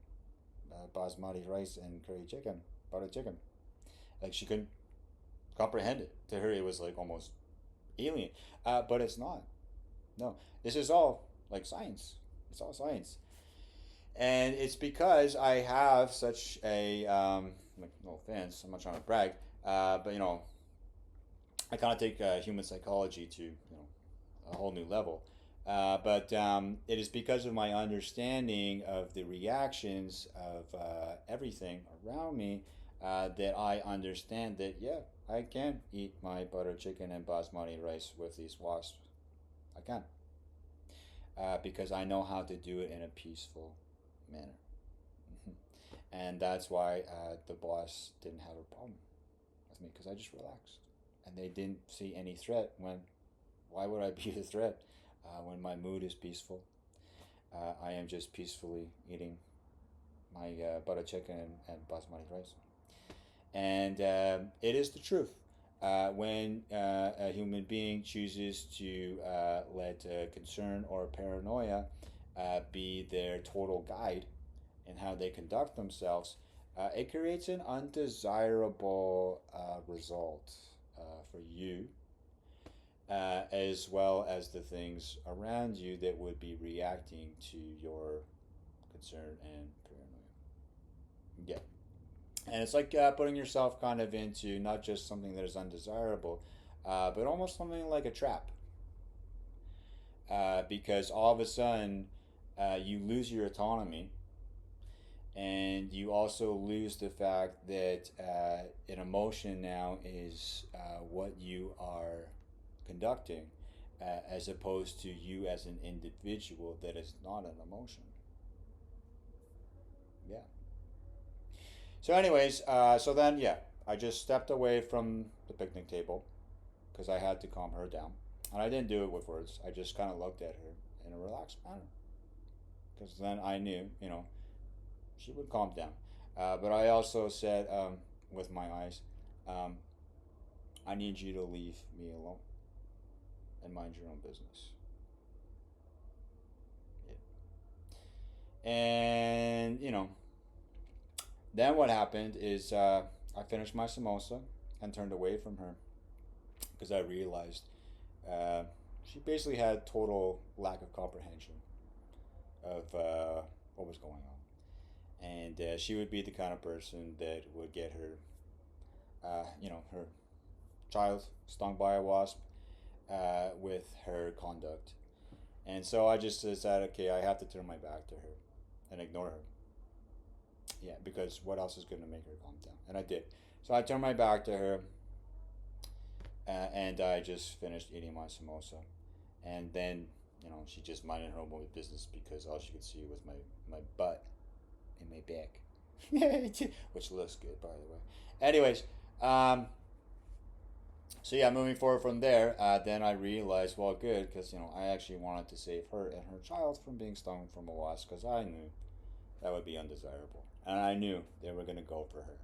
basmati rice and curry chicken, butter chicken. Like she couldn't comprehend it. To her, it was like almost alien. But it's not. No, this is all like science. It's all science, and it's because I have such a like, no offense, I'm not trying to brag, but I kind of take human psychology to a whole new level. But it is because of my understanding of the reactions of everything around me that I understand that, yeah, I can eat my butter chicken and basmati rice with these wasps. I can. Because I know how to do it in a peaceful manner. And that's why the boss didn't have a problem with me, because I just relaxed. And they didn't see any threat when, why would I be the threat when my mood is peaceful? I am just peacefully eating my butter chicken and basmati rice. And it is the truth. When a human being chooses to let concern or paranoia be their total guide in how they conduct themselves, it creates an undesirable result for you, as well as the things around you that would be reacting to your concern and paranoia. Yeah. And it's like putting yourself kind of into not just something that is undesirable, but almost something like a trap. Because all of a sudden, you lose your autonomy, and you also lose the fact that an emotion now is what you are conducting, as opposed to you as an individual that is not an emotion. Yeah. So, anyways, so then, yeah, I just stepped away from the picnic table because I had to calm her down. And I didn't do it with words. I just kind of looked at her in a relaxed manner. Because then I knew, she would calm down. But I also said with my eyes, um, I need you to leave me alone and mind your own business. Yeah. And, then what happened is I finished my samosa and turned away from her because I realized uh, she basically had total lack of comprehension of what was going on. And she would be the kind of person that would get her child stung by a wasp with her conduct. And so I just decided, okay, I have to turn my back to her and ignore her. Yeah, because what else is going to make her calm down? And I did. So I turned my back to her, and I just finished eating my samosa. And then, she just minded her own business because all she could see was my butt and my back. Which looks good, by the way. Anyways, so yeah, moving forward from there, then I realized, well, good, because, I actually wanted to save her and her child from being stung from a wasp because I knew that would be undesirable. And I knew they were going to go for her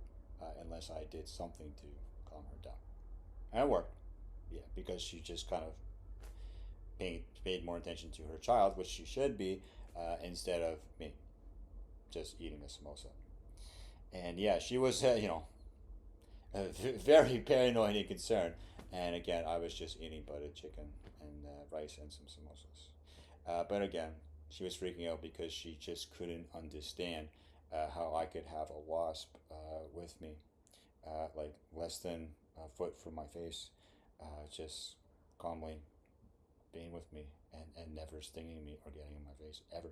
unless I did something to calm her down. And it worked. Yeah, because she just kind of paid more attention to her child, which she should be, instead of me just eating a samosa. And yeah, she was, very paranoid and concerned. And again, I was just eating buttered chicken and rice and some samosas. But again, she was freaking out because she just couldn't understand how I could have a wasp with me, like less than a foot from my face, just calmly being with me and never stinging me or getting in my face ever.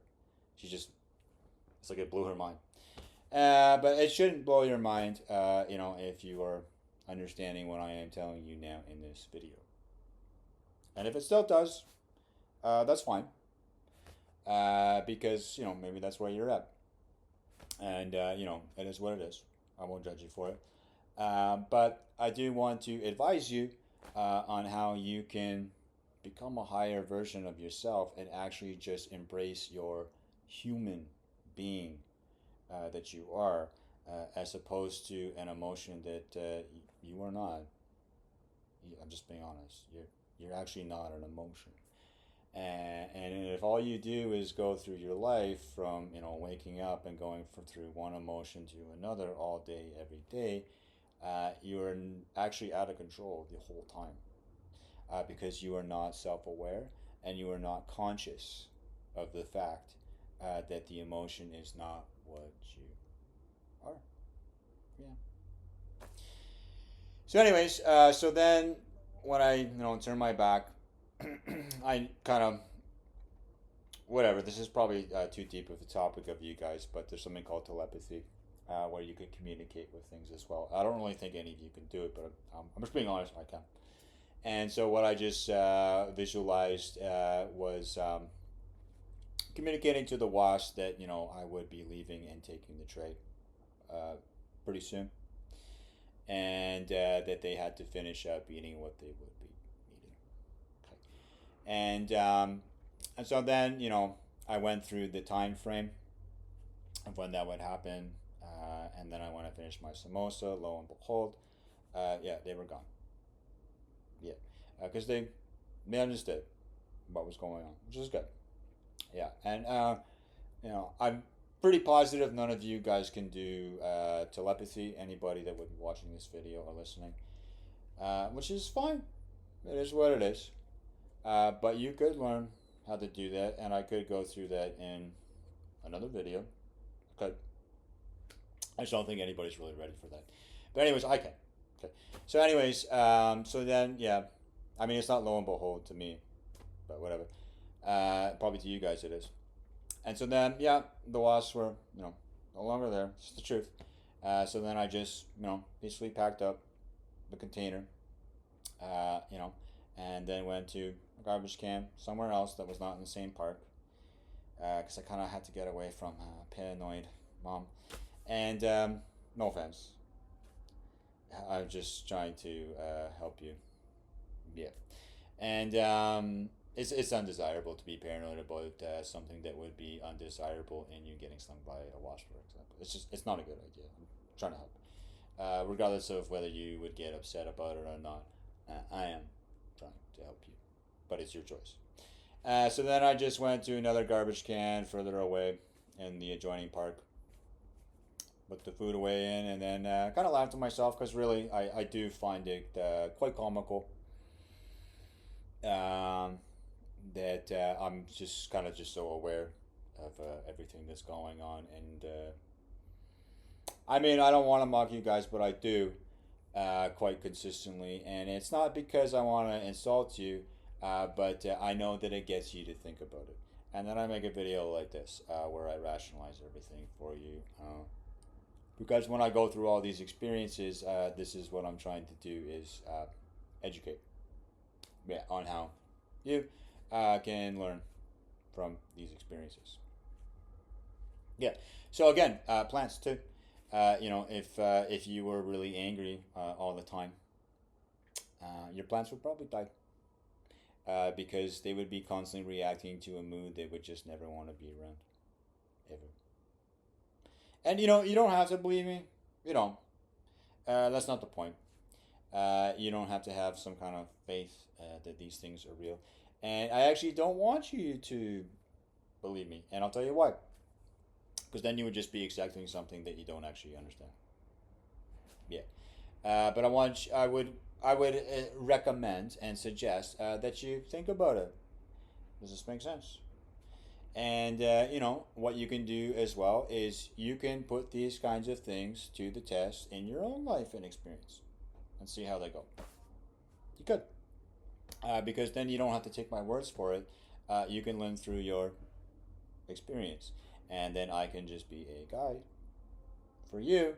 She just, it's like it blew her mind. But it shouldn't blow your mind, if you are understanding what I am telling you now in this video. And if it still does, that's fine. Because, maybe that's where you're at. And, it is what it is. I won't judge you for it. But I do want to advise you on how you can become a higher version of yourself and actually just embrace your human being that you are, as opposed to an emotion that you are not. I'm just being honest. You're actually not an emotion. And if all you do is go through your life from, waking up and going through one emotion to another all day, every day, you're actually out of control the whole time, because you are not self-aware and you are not conscious of the fact that the emotion is not what you are. Yeah. So, anyways, so then when I turn my back, I kind of whatever. This is probably too deep of a topic of you guys, but there's something called telepathy, where you can communicate with things as well. I don't really think any of you can do it, but I'm just being honest. I can. And so what I just visualized was communicating to the wasp that I would be leaving and taking the tray uh, pretty soon, and that they had to finish up eating what they would be eating. Okay. And so then I went through the time frame of when that would happen, and then when I finished my samosa, lo and behold, yeah, they were gone. Yeah, because they understood what was going on, which is good. Yeah, and I'm pretty positive none of you guys can do telepathy. Anybody that would be watching this video or listening, which is fine. It is what it is. But you could learn how to do that, and I could go through that in another video. Okay. I just don't think anybody's really ready for that. But anyways, I can. Okay. So anyways, so then yeah, I mean it's not lo and behold to me, but whatever. Probably to you guys it is. And so then yeah, the wasps were no longer there. It's the truth. So then I just basically packed up the container, and then went to a garbage can somewhere else that was not in the same park, because I kind of had to get away from paranoid mom. And no offense, I'm just trying to help you. Yeah, and it's undesirable to be paranoid about something that would be undesirable in you getting stung by a wasp, for example. It's not a good idea. I'm trying to help, regardless of whether you would get upset about it or not. I am trying to help you, but it's your choice. So then I just went to another garbage can further away in the adjoining park, put the food away in, and then kind of laughed to myself because really I do find it quite comical, that I'm just kind of just so aware of everything that's going on. And I mean, I don't want to mock you guys, but I do quite consistently. And it's not because I want to insult you, but I know that it gets you to think about it. And then I make a video like this where I rationalize everything for you. Because when I go through all these experiences, this is what I'm trying to do is educate, yeah, on how you can learn from these experiences. Yeah. So again, plants too. If you were really angry all the time, your plants would probably die, because they would be constantly reacting to a mood they would just never want to be around, ever. And you don't have to believe me. You don't. That's not the point. You don't have to have some kind of faith that these things are real. And I actually don't want you to believe me. And I'll tell you why. Because then you would just be accepting something that you don't actually understand. Yeah. But I would recommend and suggest that you think about it. Does this make sense? And what you can do as well is you can put these kinds of things to the test in your own life and experience, and see how they go. You could, because then you don't have to take my words for it. You can learn through your experience, and then I can just be a guide for you,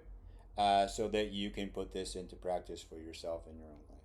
so that you can put this into practice for yourself in your own life.